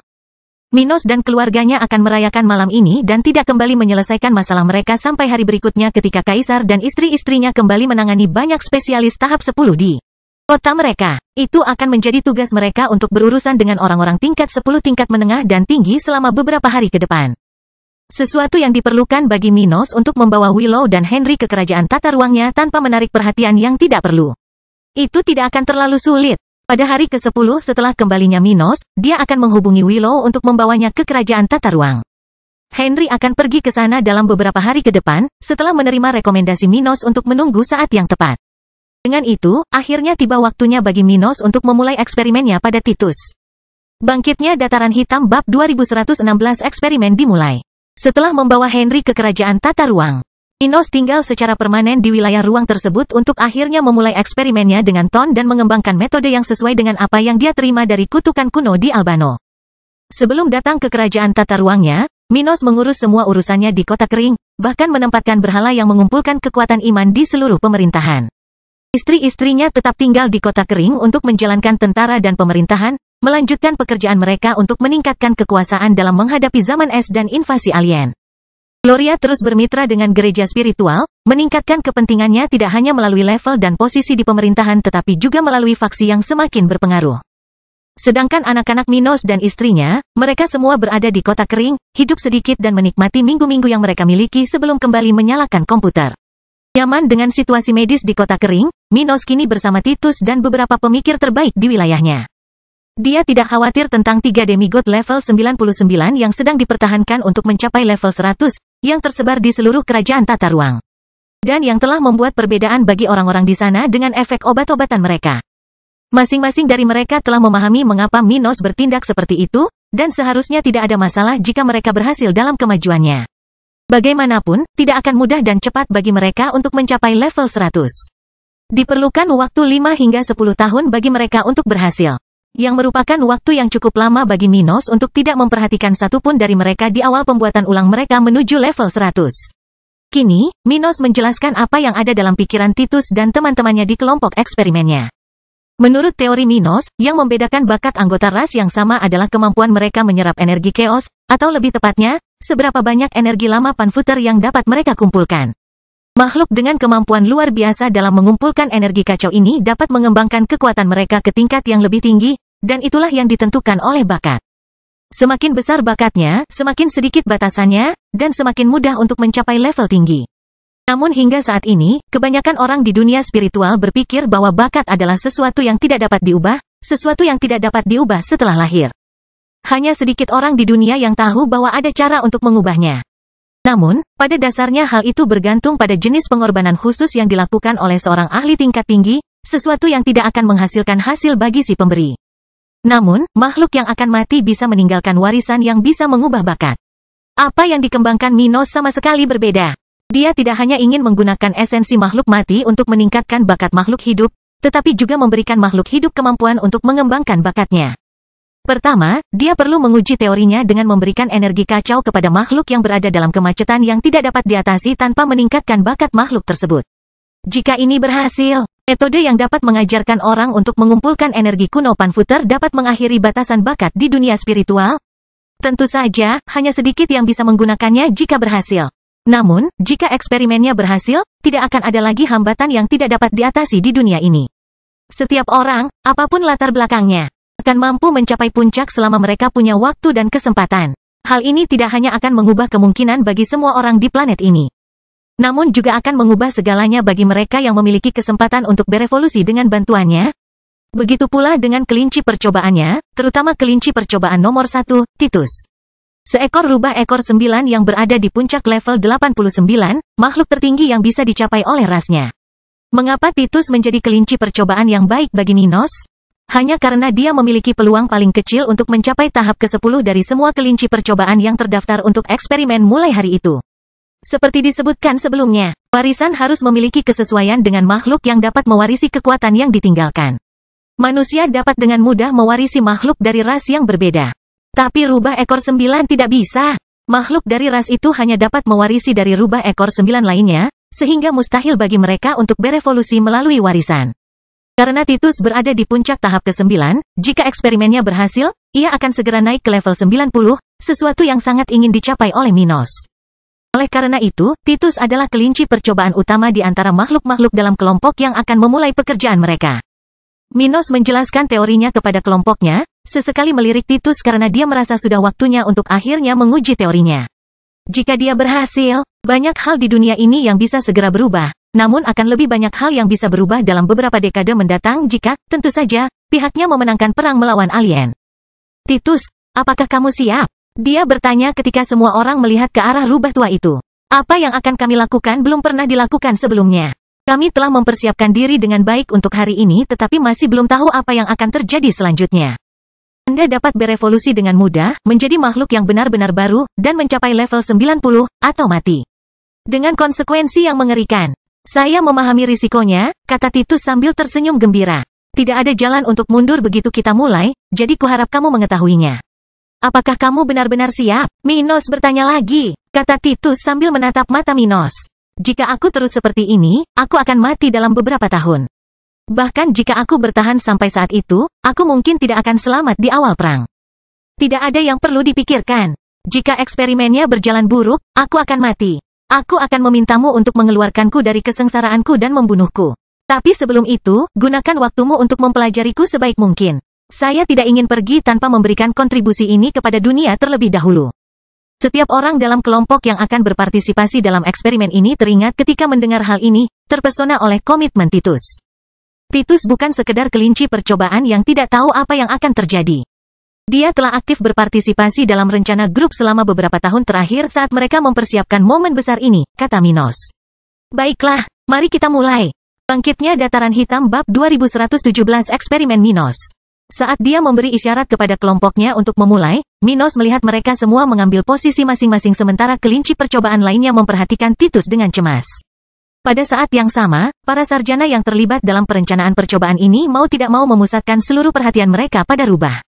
Minos dan keluarganya akan merayakan malam ini dan tidak kembali menyelesaikan masalah mereka sampai hari berikutnya ketika Kaisar dan istri-istrinya kembali menangani banyak spesialis tahap 10 di kota mereka. Itu akan menjadi tugas mereka untuk berurusan dengan orang-orang tingkat 10 tingkat menengah dan tinggi selama beberapa hari ke depan. Sesuatu yang diperlukan bagi Minos untuk membawa Willow dan Henry ke kerajaan tata ruangnya tanpa menarik perhatian yang tidak perlu. Itu tidak akan terlalu sulit. Pada hari ke-10 setelah kembalinya Minos, dia akan menghubungi Willow untuk membawanya ke kerajaan tata ruang. Henry akan pergi ke sana dalam beberapa hari ke depan, setelah menerima rekomendasi Minos untuk menunggu saat yang tepat. Dengan itu, akhirnya tiba waktunya bagi Minos untuk memulai eksperimennya pada Titus. Bangkitnya Dataran Hitam Bab 2116 eksperimen dimulai. Setelah membawa Henry ke kerajaan tata ruang, Minos tinggal secara permanen di wilayah ruang tersebut untuk akhirnya memulai eksperimennya dengan Ton dan mengembangkan metode yang sesuai dengan apa yang dia terima dari kutukan kuno di Albano. Sebelum datang ke kerajaan tata ruangnya, Minos mengurus semua urusannya di kota kering, bahkan menempatkan berhala yang mengumpulkan kekuatan iman di seluruh pemerintahan. Istri-istrinya tetap tinggal di kota kering untuk menjalankan tentara dan pemerintahan, melanjutkan pekerjaan mereka untuk meningkatkan kekuasaan dalam menghadapi zaman es dan invasi alien. Gloria terus bermitra dengan gereja spiritual, meningkatkan kepentingannya tidak hanya melalui level dan posisi di pemerintahan tetapi juga melalui faksi yang semakin berpengaruh. Sedangkan anak-anak Minos dan istrinya, mereka semua berada di kota kering, hidup sedikit dan menikmati minggu-minggu yang mereka miliki sebelum kembali menyalakan komputer. Nyaman dengan situasi medis di kota kering, Minos kini bersama Titus dan beberapa pemikir terbaik di wilayahnya. Dia tidak khawatir tentang 3 demigod level 99 yang sedang dipertahankan untuk mencapai level 100, yang tersebar di seluruh kerajaan tata ruang. Dan yang telah membuat perbedaan bagi orang-orang di sana dengan efek obat-obatan mereka. Masing-masing dari mereka telah memahami mengapa Minos bertindak seperti itu, dan seharusnya tidak ada masalah jika mereka berhasil dalam kemajuannya. Bagaimanapun, tidak akan mudah dan cepat bagi mereka untuk mencapai level 100. Diperlukan waktu 5 hingga 10 tahun bagi mereka untuk berhasil. Yang merupakan waktu yang cukup lama bagi Minos untuk tidak memperhatikan satupun dari mereka di awal pembuatan ulang mereka menuju level 100. Kini, Minos menjelaskan apa yang ada dalam pikiran Titus dan teman-temannya di kelompok eksperimennya. Menurut teori Minos, yang membedakan bakat anggota ras yang sama adalah kemampuan mereka menyerap energi chaos, atau lebih tepatnya, seberapa banyak energi lama panfuter yang dapat mereka kumpulkan. Makhluk dengan kemampuan luar biasa dalam mengumpulkan energi kacau ini dapat mengembangkan kekuatan mereka ke tingkat yang lebih tinggi, dan itulah yang ditentukan oleh bakat. Semakin besar bakatnya, semakin sedikit batasannya, dan semakin mudah untuk mencapai level tinggi. Namun hingga saat ini, kebanyakan orang di dunia spiritual berpikir bahwa bakat adalah sesuatu yang tidak dapat diubah, sesuatu yang tidak dapat diubah setelah lahir. Hanya sedikit orang di dunia yang tahu bahwa ada cara untuk mengubahnya. Namun, pada dasarnya hal itu bergantung pada jenis pengorbanan khusus yang dilakukan oleh seorang ahli tingkat tinggi, sesuatu yang tidak akan menghasilkan hasil bagi si pemberi. Namun, makhluk yang akan mati bisa meninggalkan warisan yang bisa mengubah bakat. Apa yang dikembangkan Minos sama sekali berbeda. Dia tidak hanya ingin menggunakan esensi makhluk mati untuk meningkatkan bakat makhluk hidup, tetapi juga memberikan makhluk hidup kemampuan untuk mengembangkan bakatnya. Pertama, dia perlu menguji teorinya dengan memberikan energi kacau kepada makhluk yang berada dalam kemacetan yang tidak dapat diatasi tanpa meningkatkan bakat makhluk tersebut. Jika ini berhasil, metode yang dapat mengajarkan orang untuk mengumpulkan energi kuno panfuter dapat mengakhiri batasan bakat di dunia spiritual. Tentu saja, hanya sedikit yang bisa menggunakannya jika berhasil. Namun, jika eksperimennya berhasil, tidak akan ada lagi hambatan yang tidak dapat diatasi di dunia ini. Setiap orang, apapun latar belakangnya, akan mampu mencapai puncak selama mereka punya waktu dan kesempatan. Hal ini tidak hanya akan mengubah kemungkinan bagi semua orang di planet ini, namun juga akan mengubah segalanya bagi mereka yang memiliki kesempatan untuk berevolusi dengan bantuannya. Begitu pula dengan kelinci percobaannya, terutama kelinci percobaan nomor 1, Titus. Seekor rubah ekor 9 yang berada di puncak level 89, makhluk tertinggi yang bisa dicapai oleh rasnya. Mengapa Titus menjadi kelinci percobaan yang baik bagi Minos? Hanya karena dia memiliki peluang paling kecil untuk mencapai tahap ke-10 dari semua kelinci percobaan yang terdaftar untuk eksperimen mulai hari itu. Seperti disebutkan sebelumnya, warisan harus memiliki kesesuaian dengan makhluk yang dapat mewarisi kekuatan yang ditinggalkan. Manusia dapat dengan mudah mewarisi makhluk dari ras yang berbeda. Tapi rubah ekor 9 tidak bisa. Makhluk dari ras itu hanya dapat mewarisi dari rubah ekor 9 lainnya, sehingga mustahil bagi mereka untuk berevolusi melalui warisan. Karena Titus berada di puncak tahap ke-9, jika eksperimennya berhasil, ia akan segera naik ke level 90, sesuatu yang sangat ingin dicapai oleh Minos. Oleh karena itu, Titus adalah kelinci percobaan utama di antara makhluk-makhluk dalam kelompok yang akan memulai pekerjaan mereka. Minos menjelaskan teorinya kepada kelompoknya, sesekali melirik Titus karena dia merasa sudah waktunya untuk akhirnya menguji teorinya. Jika dia berhasil, banyak hal di dunia ini yang bisa segera berubah, namun akan lebih banyak hal yang bisa berubah dalam beberapa dekade mendatang jika, tentu saja, pihaknya memenangkan perang melawan alien. Titus, apakah kamu siap? Dia bertanya ketika semua orang melihat ke arah rubah tua itu. Apa yang akan kami lakukan belum pernah dilakukan sebelumnya. Kami telah mempersiapkan diri dengan baik untuk hari ini tetapi masih belum tahu apa yang akan terjadi selanjutnya. Anda dapat berevolusi dengan mudah, menjadi makhluk yang benar-benar baru, dan mencapai level 90, atau mati. Dengan konsekuensi yang mengerikan. Saya memahami risikonya, kata Titus sambil tersenyum gembira. Tidak ada jalan untuk mundur begitu kita mulai, jadi kuharap kamu mengetahuinya. Apakah kamu benar-benar siap? Minos bertanya lagi, kata Titus sambil menatap mata Minos. Jika aku terus seperti ini, aku akan mati dalam beberapa tahun. Bahkan jika aku bertahan sampai saat itu, aku mungkin tidak akan selamat di awal perang. Tidak ada yang perlu dipikirkan. Jika eksperimennya berjalan buruk, aku akan mati. Aku akan memintamu untuk mengeluarkanku dari kesengsaraanku dan membunuhku. Tapi sebelum itu, gunakan waktumu untuk mempelajariku sebaik mungkin. Saya tidak ingin pergi tanpa memberikan kontribusi ini kepada dunia terlebih dahulu. Setiap orang dalam kelompok yang akan berpartisipasi dalam eksperimen ini teringat ketika mendengar hal ini, terpesona oleh komitmen Titus. Titus bukan sekedar kelinci percobaan yang tidak tahu apa yang akan terjadi. Dia telah aktif berpartisipasi dalam rencana grup selama beberapa tahun terakhir saat mereka mempersiapkan momen besar ini, kata Minos. Baiklah, mari kita mulai. Bangkitnya Dataran Hitam Bab 2117 Eksperimen Minos. Saat dia memberi isyarat kepada kelompoknya untuk memulai, Minos melihat mereka semua mengambil posisi masing-masing sementara kelinci percobaan lainnya memperhatikan Titus dengan cemas. Pada saat yang sama, para sarjana yang terlibat dalam perencanaan percobaan ini mau tidak mau memusatkan seluruh perhatian mereka pada rubah.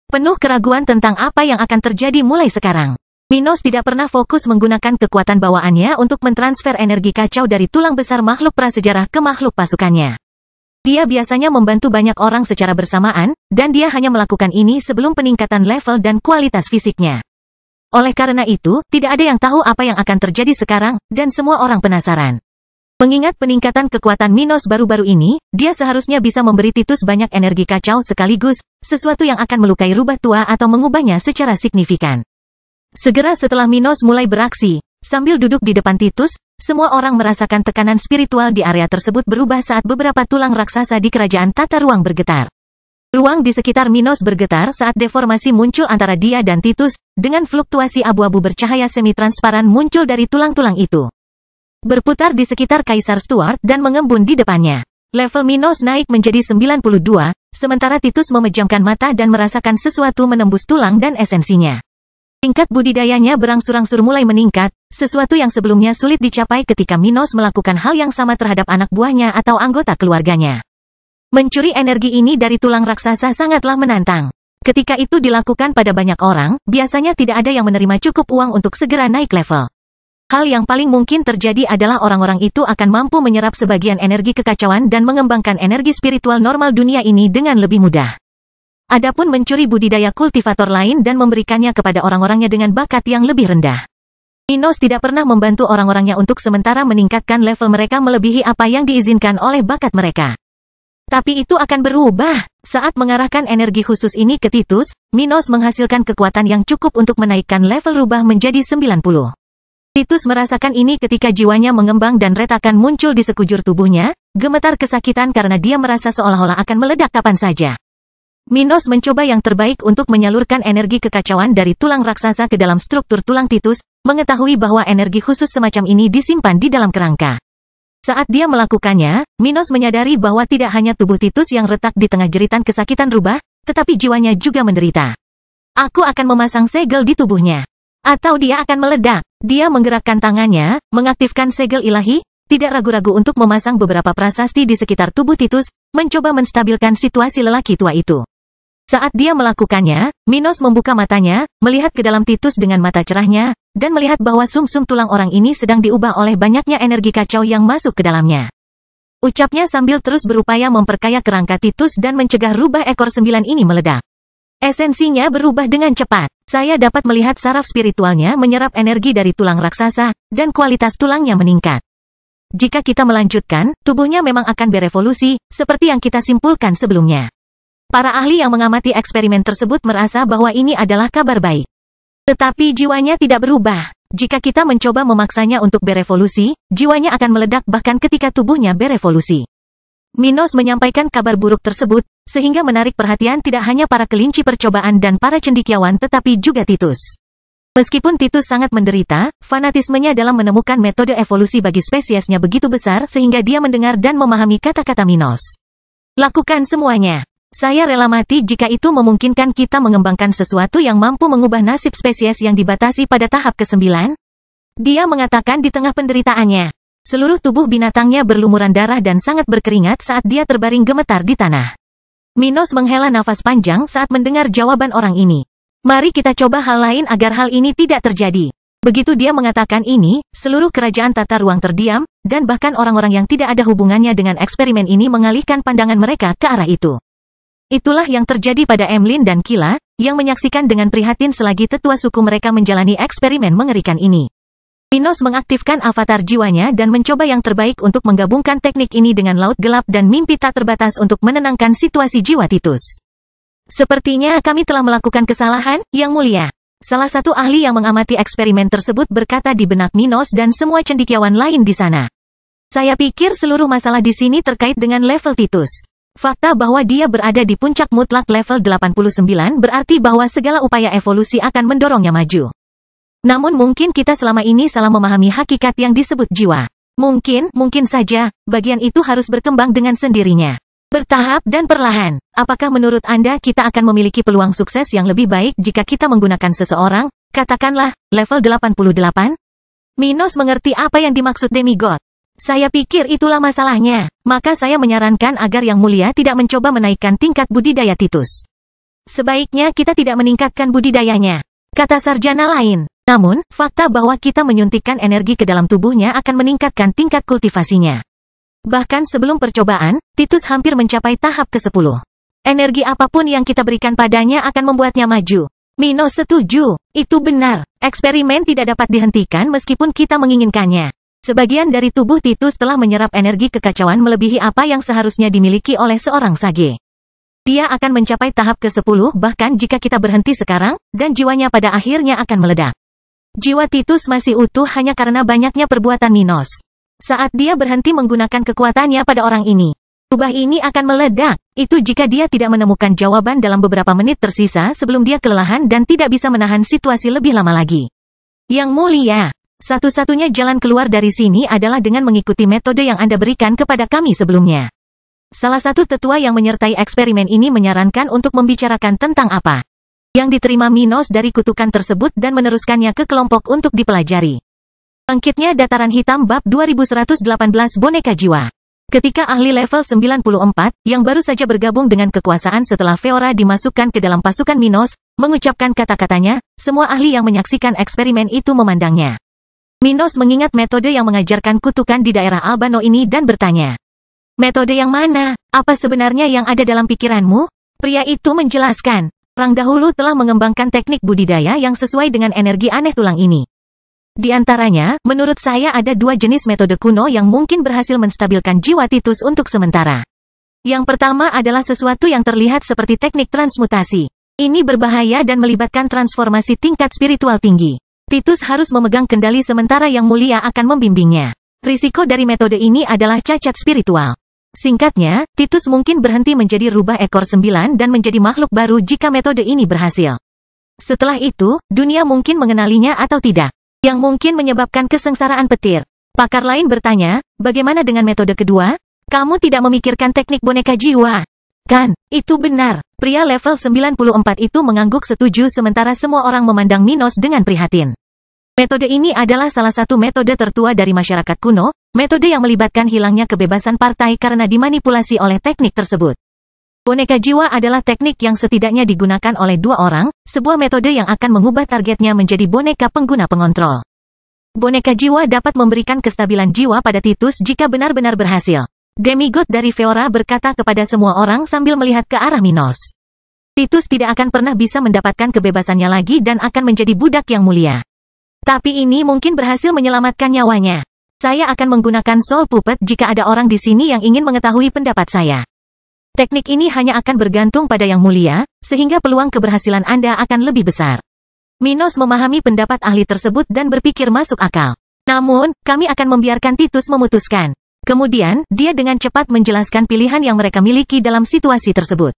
Penuh keraguan tentang apa yang akan terjadi mulai sekarang. Minos tidak pernah fokus menggunakan kekuatan bawaannya untuk mentransfer energi kacau dari tulang besar makhluk prasejarah ke makhluk pasukannya. Dia biasanya membantu banyak orang secara bersamaan, dan dia hanya melakukan ini sebelum peningkatan level dan kualitas fisiknya. Oleh karena itu, tidak ada yang tahu apa yang akan terjadi sekarang, dan semua orang penasaran. Mengingat peningkatan kekuatan Minos baru-baru ini, dia seharusnya bisa memberi Titus banyak energi kacau sekaligus, sesuatu yang akan melukai rubah tua atau mengubahnya secara signifikan. Segera setelah Minos mulai beraksi, sambil duduk di depan Titus, semua orang merasakan tekanan spiritual di area tersebut berubah saat beberapa tulang raksasa di kerajaan tata ruang bergetar. Ruang di sekitar Minos bergetar saat deformasi muncul antara dia dan Titus, dengan fluktuasi abu-abu bercahaya semi-transparan muncul dari tulang-tulang itu. Berputar di sekitar Kaisar Stuart dan mengembun di depannya. Level Minos naik menjadi 92, sementara Titus memejamkan mata dan merasakan sesuatu menembus tulang dan esensinya. Tingkat budidayanya berangsur-angsur mulai meningkat, sesuatu yang sebelumnya sulit dicapai ketika Minos melakukan hal yang sama terhadap anak buahnya atau anggota keluarganya. Mencuri energi ini dari tulang raksasa sangatlah menantang. Ketika itu dilakukan pada banyak orang, biasanya tidak ada yang menerima cukup uang untuk segera naik level. Hal yang paling mungkin terjadi adalah orang-orang itu akan mampu menyerap sebagian energi kekacauan dan mengembangkan energi spiritual normal dunia ini dengan lebih mudah. Adapun mencuri budidaya kultivator lain dan memberikannya kepada orang-orangnya dengan bakat yang lebih rendah. Minos tidak pernah membantu orang-orangnya untuk sementara meningkatkan level mereka melebihi apa yang diizinkan oleh bakat mereka. Tapi itu akan berubah. Saat mengarahkan energi khusus ini ke Titus, Minos menghasilkan kekuatan yang cukup untuk menaikkan level rubah menjadi 90. Titus merasakan ini ketika jiwanya mengembang dan retakan muncul di sekujur tubuhnya, gemetar kesakitan karena dia merasa seolah-olah akan meledak kapan saja. Minos mencoba yang terbaik untuk menyalurkan energi kekacauan dari tulang raksasa ke dalam struktur tulang Titus, mengetahui bahwa energi khusus semacam ini disimpan di dalam kerangka. Saat dia melakukannya, Minos menyadari bahwa tidak hanya tubuh Titus yang retak di tengah jeritan kesakitan rubah, tetapi jiwanya juga menderita. Aku akan memasang segel di tubuhnya. Atau dia akan meledak. Dia menggerakkan tangannya, mengaktifkan segel ilahi, tidak ragu-ragu untuk memasang beberapa prasasti di sekitar tubuh Titus, mencoba menstabilkan situasi lelaki tua itu. Saat dia melakukannya, Minos membuka matanya, melihat ke dalam Titus dengan mata cerahnya, dan melihat bahwa sumsum tulang orang ini sedang diubah oleh banyaknya energi kacau yang masuk ke dalamnya. Ucapnya sambil terus berupaya memperkaya kerangka Titus dan mencegah rubah ekor 9 ini meledak. Esensinya berubah dengan cepat. Saya dapat melihat saraf spiritualnya menyerap energi dari tulang raksasa, dan kualitas tulangnya meningkat. Jika kita melanjutkan, tubuhnya memang akan berevolusi, seperti yang kita simpulkan sebelumnya. Para ahli yang mengamati eksperimen tersebut merasa bahwa ini adalah kabar baik. Tetapi jiwanya tidak berubah. Jika kita mencoba memaksanya untuk berevolusi, jiwanya akan meledak bahkan ketika tubuhnya berevolusi. Minos menyampaikan kabar buruk tersebut, sehingga menarik perhatian tidak hanya para kelinci percobaan dan para cendekiawan tetapi juga Titus. Meskipun Titus sangat menderita, fanatismenya dalam menemukan metode evolusi bagi spesiesnya begitu besar sehingga dia mendengar dan memahami kata-kata Minos. Lakukan semuanya. Saya rela mati jika itu memungkinkan kita mengembangkan sesuatu yang mampu mengubah nasib spesies yang dibatasi pada tahap ke-9. Dia mengatakan di tengah penderitaannya. Seluruh tubuh binatangnya berlumuran darah dan sangat berkeringat saat dia terbaring gemetar di tanah. Minos menghela nafas panjang saat mendengar jawaban orang ini. Mari kita coba hal lain agar hal ini tidak terjadi. Begitu dia mengatakan ini, seluruh kerajaan tata ruang terdiam, dan bahkan orang-orang yang tidak ada hubungannya dengan eksperimen ini mengalihkan pandangan mereka ke arah itu. Itulah yang terjadi pada Emlyn dan Kila, yang menyaksikan dengan prihatin selagi tetua suku mereka menjalani eksperimen mengerikan ini. Minos mengaktifkan avatar jiwanya dan mencoba yang terbaik untuk menggabungkan teknik ini dengan laut gelap dan mimpi tak terbatas untuk menenangkan situasi jiwa Titus. Sepertinya kami telah melakukan kesalahan, Yang Mulia. Salah satu ahli yang mengamati eksperimen tersebut berkata di benak Minos dan semua cendekiawan lain di sana. Saya pikir seluruh masalah di sini terkait dengan level Titus. Fakta bahwa dia berada di puncak mutlak level 89 berarti bahwa segala upaya evolusi akan mendorongnya maju. Namun mungkin kita selama ini salah memahami hakikat yang disebut jiwa. Mungkin saja, bagian itu harus berkembang dengan sendirinya. Bertahap dan perlahan. Apakah menurut Anda kita akan memiliki peluang sukses yang lebih baik jika kita menggunakan seseorang, katakanlah, level 88? Minos mengerti apa yang dimaksud demigod. Saya pikir itulah masalahnya. Maka saya menyarankan agar Yang Mulia tidak mencoba menaikkan tingkat budidaya Titus. Sebaiknya kita tidak meningkatkan budidayanya, kata sarjana lain. Namun, fakta bahwa kita menyuntikkan energi ke dalam tubuhnya akan meningkatkan tingkat kultivasinya. Bahkan sebelum percobaan, Titus hampir mencapai tahap ke-10. Energi apapun yang kita berikan padanya akan membuatnya maju. Minos setuju. Itu benar. Eksperimen tidak dapat dihentikan meskipun kita menginginkannya. Sebagian dari tubuh Titus telah menyerap energi kekacauan melebihi apa yang seharusnya dimiliki oleh seorang sage. Dia akan mencapai tahap ke-10 bahkan jika kita berhenti sekarang, dan jiwanya pada akhirnya akan meledak. Jiwa Titus masih utuh hanya karena banyaknya perbuatan Minos. Saat dia berhenti menggunakan kekuatannya pada orang ini, rubah ini akan meledak. Itu jika dia tidak menemukan jawaban dalam beberapa menit tersisa sebelum dia kelelahan dan tidak bisa menahan situasi lebih lama lagi. Yang Mulia, satu-satunya jalan keluar dari sini adalah dengan mengikuti metode yang Anda berikan kepada kami sebelumnya. Salah satu tetua yang menyertai eksperimen ini menyarankan untuk membicarakan tentang apa yang diterima Minos dari kutukan tersebut dan meneruskannya ke kelompok untuk dipelajari. Bangkitnya Dataran Hitam Bab 2118 Boneka Jiwa. Ketika ahli level 94, yang baru saja bergabung dengan kekuasaan setelah Feora dimasukkan ke dalam pasukan Minos, mengucapkan kata-katanya, semua ahli yang menyaksikan eksperimen itu memandangnya. Minos mengingat metode yang mengajarkan kutukan di daerah Albano ini dan bertanya. Metode yang mana? Apa sebenarnya yang ada dalam pikiranmu? Pria itu menjelaskan, orang dahulu telah mengembangkan teknik budidaya yang sesuai dengan energi aneh tulang ini. Di antaranya, menurut saya ada 2 jenis metode kuno yang mungkin berhasil menstabilkan jiwa Titus untuk sementara. Yang pertama adalah sesuatu yang terlihat seperti teknik transmutasi. Ini berbahaya dan melibatkan transformasi tingkat spiritual tinggi. Titus harus memegang kendali sementara Yang Mulia akan membimbingnya. Risiko dari metode ini adalah cacat spiritual. Singkatnya, Titus mungkin berhenti menjadi rubah ekor 9 dan menjadi makhluk baru jika metode ini berhasil. Setelah itu, dunia mungkin mengenalinya atau tidak. Yang mungkin menyebabkan kesengsaraan petir. Pakar lain bertanya, bagaimana dengan metode kedua? Kamu tidak memikirkan teknik boneka jiwa. Kan, itu benar. Pria level 94 itu mengangguk setuju sementara semua orang memandang Minos dengan prihatin. Metode ini adalah salah satu metode tertua dari masyarakat kuno, metode yang melibatkan hilangnya kebebasan partai karena dimanipulasi oleh teknik tersebut. Boneka jiwa adalah teknik yang setidaknya digunakan oleh 2 orang, sebuah metode yang akan mengubah targetnya menjadi boneka pengguna pengontrol. Boneka jiwa dapat memberikan kestabilan jiwa pada Titus jika benar-benar berhasil. Demigod dari Feora berkata kepada semua orang sambil melihat ke arah Minos. Titus tidak akan pernah bisa mendapatkan kebebasannya lagi dan akan menjadi budak yang mulia. Tapi ini mungkin berhasil menyelamatkan nyawanya. Saya akan menggunakan Soul Puppet jika ada orang di sini yang ingin mengetahui pendapat saya. Teknik ini hanya akan bergantung pada Yang Mulia, sehingga peluang keberhasilan Anda akan lebih besar. Minos memahami pendapat ahli tersebut dan berpikir masuk akal. Namun, kami akan membiarkan Titus memutuskan. Kemudian, dia dengan cepat menjelaskan pilihan yang mereka miliki dalam situasi tersebut.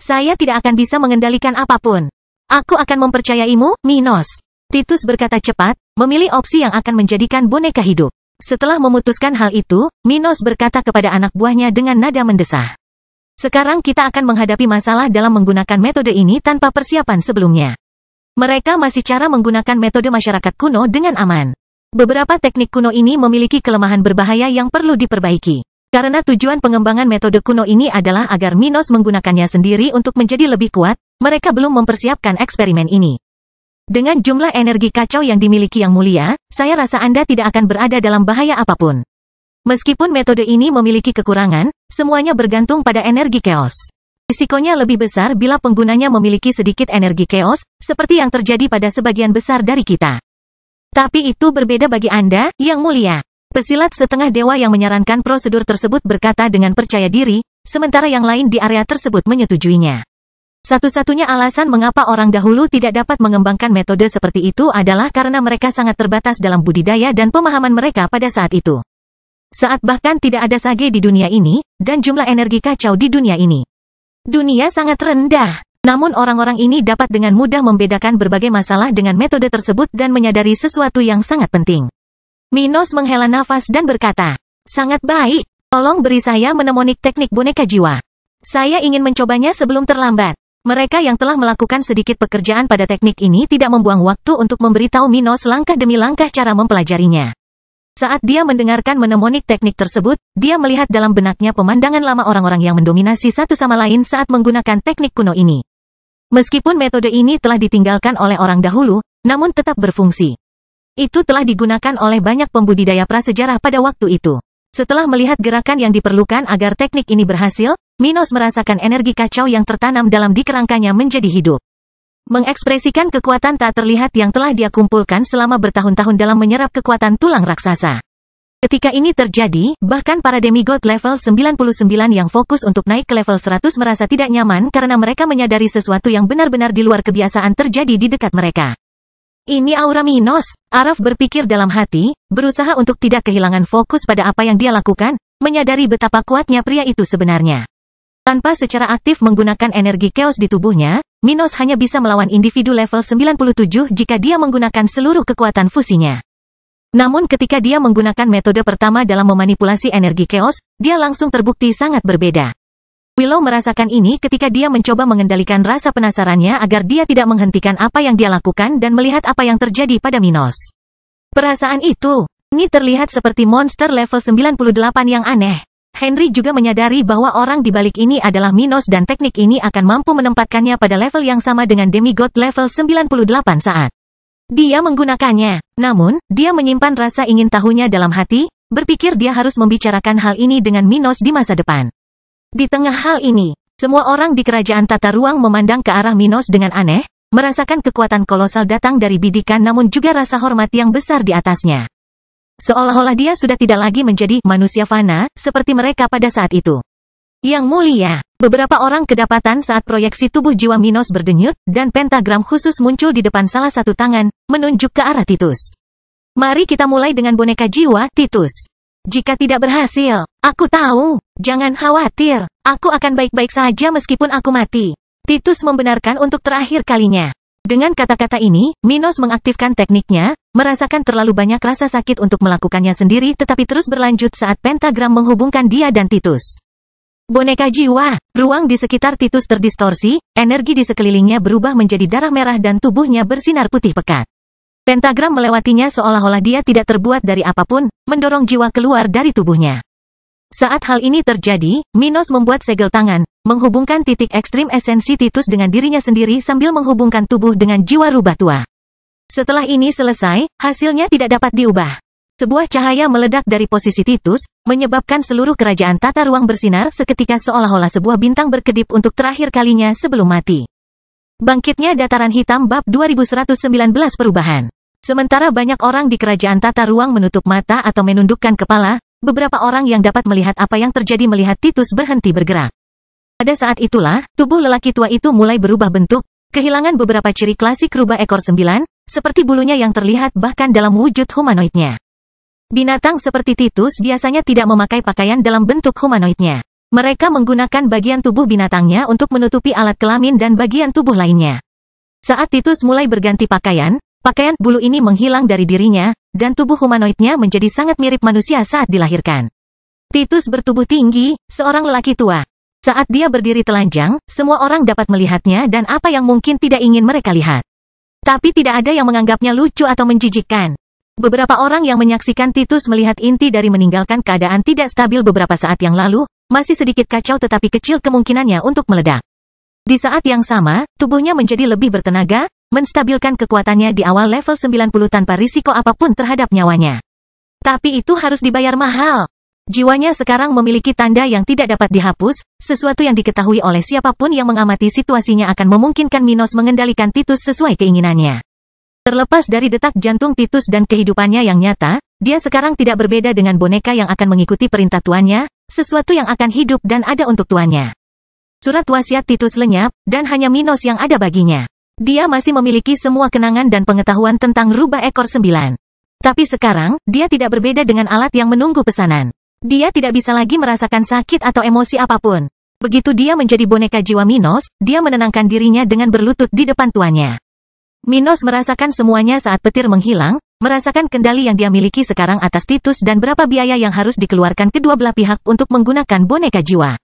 Saya tidak akan bisa mengendalikan apapun. Aku akan mempercayaimu, Minos. Titus berkata cepat, memilih opsi yang akan menjadikan boneka hidup. Setelah memutuskan hal itu, Minos berkata kepada anak buahnya dengan nada mendesah. Sekarang kita akan menghadapi masalah dalam menggunakan metode ini tanpa persiapan sebelumnya. Mereka masih cara menggunakan metode masyarakat kuno dengan aman. Beberapa teknik kuno ini memiliki kelemahan berbahaya yang perlu diperbaiki. Karena tujuan pengembangan metode kuno ini adalah agar Minos menggunakannya sendiri untuk menjadi lebih kuat, mereka belum mempersiapkan eksperimen ini. Dengan jumlah energi kacau yang dimiliki Yang Mulia, saya rasa Anda tidak akan berada dalam bahaya apapun. Meskipun metode ini memiliki kekurangan, semuanya bergantung pada energi chaos. Risikonya lebih besar bila penggunanya memiliki sedikit energi chaos, seperti yang terjadi pada sebagian besar dari kita. Tapi itu berbeda bagi Anda, Yang Mulia. Pesilat setengah dewa yang menyarankan prosedur tersebut berkata dengan percaya diri, sementara yang lain di area tersebut menyetujuinya. Satu-satunya alasan mengapa orang dahulu tidak dapat mengembangkan metode seperti itu adalah karena mereka sangat terbatas dalam budidaya dan pemahaman mereka pada saat itu. Saat bahkan tidak ada sage di dunia ini, dan jumlah energi kacau di dunia ini. Dunia sangat rendah. Namun orang-orang ini dapat dengan mudah membedakan berbagai masalah dengan metode tersebut dan menyadari sesuatu yang sangat penting. Minos menghela nafas dan berkata, sangat baik, tolong beri saya mnemonik teknik boneka jiwa. Saya ingin mencobanya sebelum terlambat. Mereka yang telah melakukan sedikit pekerjaan pada teknik ini tidak membuang waktu untuk memberitahu Minos langkah demi langkah cara mempelajarinya. Saat dia mendengarkan mnemonik teknik tersebut, dia melihat dalam benaknya pemandangan lama orang-orang yang mendominasi satu sama lain saat menggunakan teknik kuno ini. Meskipun metode ini telah ditinggalkan oleh orang dahulu, namun tetap berfungsi. Itu telah digunakan oleh banyak pembudidaya prasejarah pada waktu itu. Setelah melihat gerakan yang diperlukan agar teknik ini berhasil, Minos merasakan energi kacau yang tertanam dalam di kerangkanya menjadi hidup. Mengekspresikan kekuatan tak terlihat yang telah dia kumpulkan selama bertahun-tahun dalam menyerap kekuatan tulang raksasa. Ketika ini terjadi, bahkan para demigod level 99 yang fokus untuk naik ke level 100 merasa tidak nyaman karena mereka menyadari sesuatu yang benar-benar di luar kebiasaan terjadi di dekat mereka. Ini aura Minos, Araf berpikir dalam hati, berusaha untuk tidak kehilangan fokus pada apa yang dia lakukan, menyadari betapa kuatnya pria itu sebenarnya. Tanpa secara aktif menggunakan energi chaos di tubuhnya, Minos hanya bisa melawan individu level 97 jika dia menggunakan seluruh kekuatan fusinya. Namun ketika dia menggunakan metode pertama dalam memanipulasi energi chaos, dia langsung terbukti sangat berbeda. Willow merasakan ini ketika dia mencoba mengendalikan rasa penasarannya agar dia tidak menghentikan apa yang dia lakukan dan melihat apa yang terjadi pada Minos. Perasaan itu, ini terlihat seperti monster level 98 yang aneh. Henry juga menyadari bahwa orang di balik ini adalah Minos dan teknik ini akan mampu menempatkannya pada level yang sama dengan demigod level 98 saat dia menggunakannya. Namun, dia menyimpan rasa ingin tahunya dalam hati, berpikir dia harus membicarakan hal ini dengan Minos di masa depan. Di tengah hal ini, Semua orang di kerajaan tata ruang memandang ke arah Minos dengan aneh, merasakan kekuatan kolosal datang dari bidikan namun juga rasa hormat yang besar di atasnya. Seolah-olah dia sudah tidak lagi menjadi manusia fana, seperti mereka pada saat itu. Yang mulia, beberapa orang kedapatan saat proyeksi tubuh jiwa Minos berdenyut, dan pentagram khusus muncul di depan salah satu tangan, menunjuk ke arah Titus. Mari kita mulai dengan boneka jiwa, Titus. Jika tidak berhasil, aku tahu, jangan khawatir, aku akan baik-baik saja meskipun aku mati. Titus membenarkan untuk terakhir kalinya. Dengan kata-kata ini, Minos mengaktifkan tekniknya, merasakan terlalu banyak rasa sakit untuk melakukannya sendiri tetapi terus berlanjut saat pentagram menghubungkan dia dan Titus. Boneka jiwa, ruang di sekitar Titus terdistorsi, energi di sekelilingnya berubah menjadi darah merah dan tubuhnya bersinar putih pekat. Pentagram melewatinya seolah-olah dia tidak terbuat dari apapun, mendorong jiwa keluar dari tubuhnya. Saat hal ini terjadi, Minos membuat segel tangan, menghubungkan titik ekstrim esensi Titus dengan dirinya sendiri sambil menghubungkan tubuh dengan jiwa rubah tua. Setelah ini selesai, hasilnya tidak dapat diubah. Sebuah cahaya meledak dari posisi Titus, menyebabkan seluruh kerajaan tata ruang bersinar seketika seolah-olah sebuah bintang berkedip untuk terakhir kalinya sebelum mati. Bangkitnya dataran hitam bab 2119 perubahan. Sementara banyak orang di kerajaan tata ruang menutup mata atau menundukkan kepala, beberapa orang yang dapat melihat apa yang terjadi melihat Titus berhenti bergerak. Pada saat itulah, tubuh lelaki tua itu mulai berubah bentuk, kehilangan beberapa ciri klasik rubah ekor 9, seperti bulunya yang terlihat bahkan dalam wujud humanoidnya. Binatang seperti Titus biasanya tidak memakai pakaian dalam bentuk humanoidnya. Mereka menggunakan bagian tubuh binatangnya untuk menutupi alat kelamin dan bagian tubuh lainnya. Saat Titus mulai berganti pakaian bulu ini menghilang dari dirinya, dan tubuh humanoidnya menjadi sangat mirip manusia saat dilahirkan. Titus bertubuh tinggi, seorang lelaki tua. Saat dia berdiri telanjang, semua orang dapat melihatnya dan apa yang mungkin tidak ingin mereka lihat. Tapi tidak ada yang menganggapnya lucu atau menjijikkan. Beberapa orang yang menyaksikan Titus melihat inti dari meninggalkan keadaan tidak stabil beberapa saat yang lalu, masih sedikit kacau tetapi kecil kemungkinannya untuk meledak. Di saat yang sama, tubuhnya menjadi lebih bertenaga, menstabilkan kekuatannya di awal level 90 tanpa risiko apapun terhadap nyawanya. Tapi itu harus dibayar mahal. Jiwanya sekarang memiliki tanda yang tidak dapat dihapus, sesuatu yang diketahui oleh siapapun yang mengamati situasinya akan memungkinkan Minos mengendalikan Titus sesuai keinginannya. Terlepas dari detak jantung Titus dan kehidupannya yang nyata, dia sekarang tidak berbeda dengan boneka yang akan mengikuti perintah tuannya, sesuatu yang akan hidup dan ada untuk tuannya. Surat wasiat Titus lenyap, dan hanya Minos yang ada baginya. Dia masih memiliki semua kenangan dan pengetahuan tentang rubah ekor 9. Tapi sekarang, dia tidak berbeda dengan alat yang menunggu pesanan. Dia tidak bisa lagi merasakan sakit atau emosi apapun. Begitu dia menjadi boneka jiwa Minos, dia menenangkan dirinya dengan berlutut di depan tuannya. Minos merasakan semuanya saat petir menghilang, merasakan kendali yang dia miliki sekarang atas Titus dan berapa biaya yang harus dikeluarkan kedua belah pihak untuk menggunakan boneka jiwa.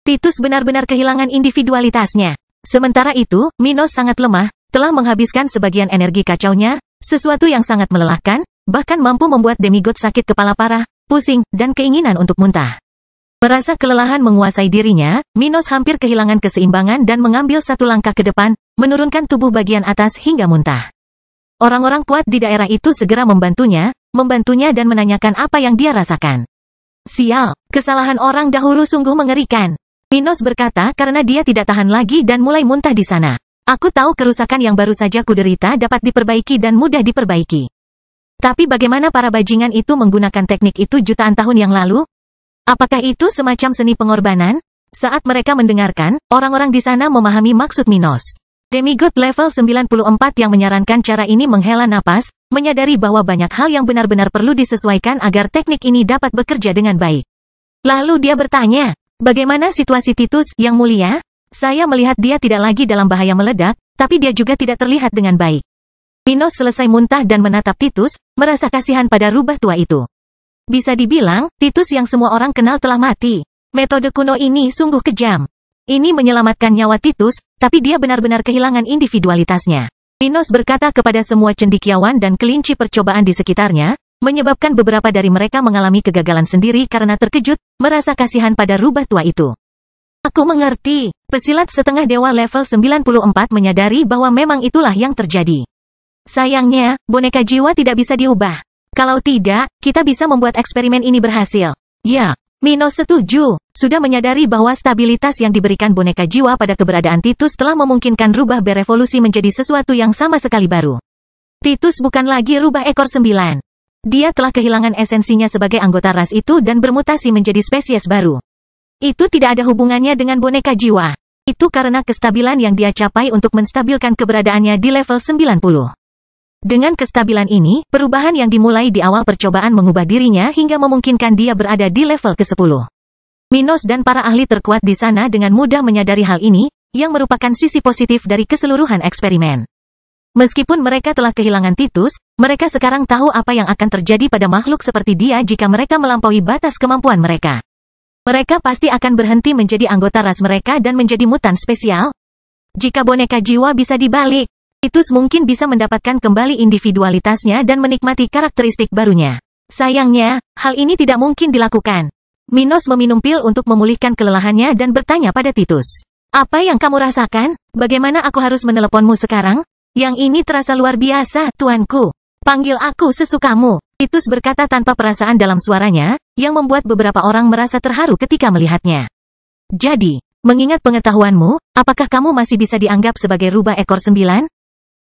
Titus benar-benar kehilangan individualitasnya. Sementara itu, Minos sangat lemah, telah menghabiskan sebagian energi kacaunya, sesuatu yang sangat melelahkan, bahkan mampu membuat demigod sakit kepala parah, pusing, dan keinginan untuk muntah. Merasa kelelahan menguasai dirinya, Minos hampir kehilangan keseimbangan dan mengambil satu langkah ke depan, menurunkan tubuh bagian atas hingga muntah. Orang-orang kuat di daerah itu segera membantunya dan menanyakan apa yang dia rasakan. Sial, kesalahan orang dahulu sungguh mengerikan. Minos berkata karena dia tidak tahan lagi dan mulai muntah di sana. Aku tahu kerusakan yang baru saja kuderita dapat diperbaiki dan mudah diperbaiki. Tapi bagaimana para bajingan itu menggunakan teknik itu jutaan tahun yang lalu? Apakah itu semacam seni pengorbanan? Saat mereka mendengarkan, orang-orang di sana memahami maksud Minos. Demigod level 94 yang menyarankan cara ini menghela napas, menyadari bahwa banyak hal yang benar-benar perlu disesuaikan agar teknik ini dapat bekerja dengan baik. Lalu dia bertanya, bagaimana situasi Titus, Yang Mulia? Saya melihat dia tidak lagi dalam bahaya meledak, tapi dia juga tidak terlihat dengan baik. Minos selesai muntah dan menatap Titus, merasa kasihan pada rubah tua itu. Bisa dibilang, Titus yang semua orang kenal telah mati. Metode kuno ini sungguh kejam. Ini menyelamatkan nyawa Titus, tapi dia benar-benar kehilangan individualitasnya. Minos berkata kepada semua cendekiawan dan kelinci percobaan di sekitarnya, menyebabkan beberapa dari mereka mengalami kegagalan sendiri karena terkejut, merasa kasihan pada rubah tua itu. Aku mengerti. Pesilat setengah dewa level 94 menyadari bahwa memang itulah yang terjadi. Sayangnya, boneka jiwa tidak bisa diubah. Kalau tidak, kita bisa membuat eksperimen ini berhasil. Ya, Minos setuju. Sudah menyadari bahwa stabilitas yang diberikan boneka jiwa pada keberadaan Titus telah memungkinkan rubah berevolusi menjadi sesuatu yang sama sekali baru. Titus bukan lagi rubah ekor 9. Dia telah kehilangan esensinya sebagai anggota ras itu dan bermutasi menjadi spesies baru. Itu tidak ada hubungannya dengan boneka jiwa. Itu karena kestabilan yang dia capai untuk menstabilkan keberadaannya di level 90. Dengan kestabilan ini, perubahan yang dimulai di awal percobaan mengubah dirinya hingga memungkinkan dia berada di level ke-10. Minos dan para ahli terkuat di sana dengan mudah menyadari hal ini, yang merupakan sisi positif dari keseluruhan eksperimen. Meskipun mereka telah kehilangan Titus, mereka sekarang tahu apa yang akan terjadi pada makhluk seperti dia jika mereka melampaui batas kemampuan mereka. Mereka pasti akan berhenti menjadi anggota ras mereka dan menjadi mutan spesial. Jika boneka jiwa bisa dibalik, Titus mungkin bisa mendapatkan kembali individualitasnya dan menikmati karakteristik barunya. Sayangnya, hal ini tidak mungkin dilakukan. Minos meminum pil untuk memulihkan kelelahannya dan bertanya pada Titus. Apa yang kamu rasakan? Bagaimana aku harus meneleponmu sekarang? Yang ini terasa luar biasa, tuanku. Panggil aku sesukamu. Titus berkata tanpa perasaan dalam suaranya, yang membuat beberapa orang merasa terharu ketika melihatnya. Jadi, mengingat pengetahuanmu, apakah kamu masih bisa dianggap sebagai rubah ekor 9?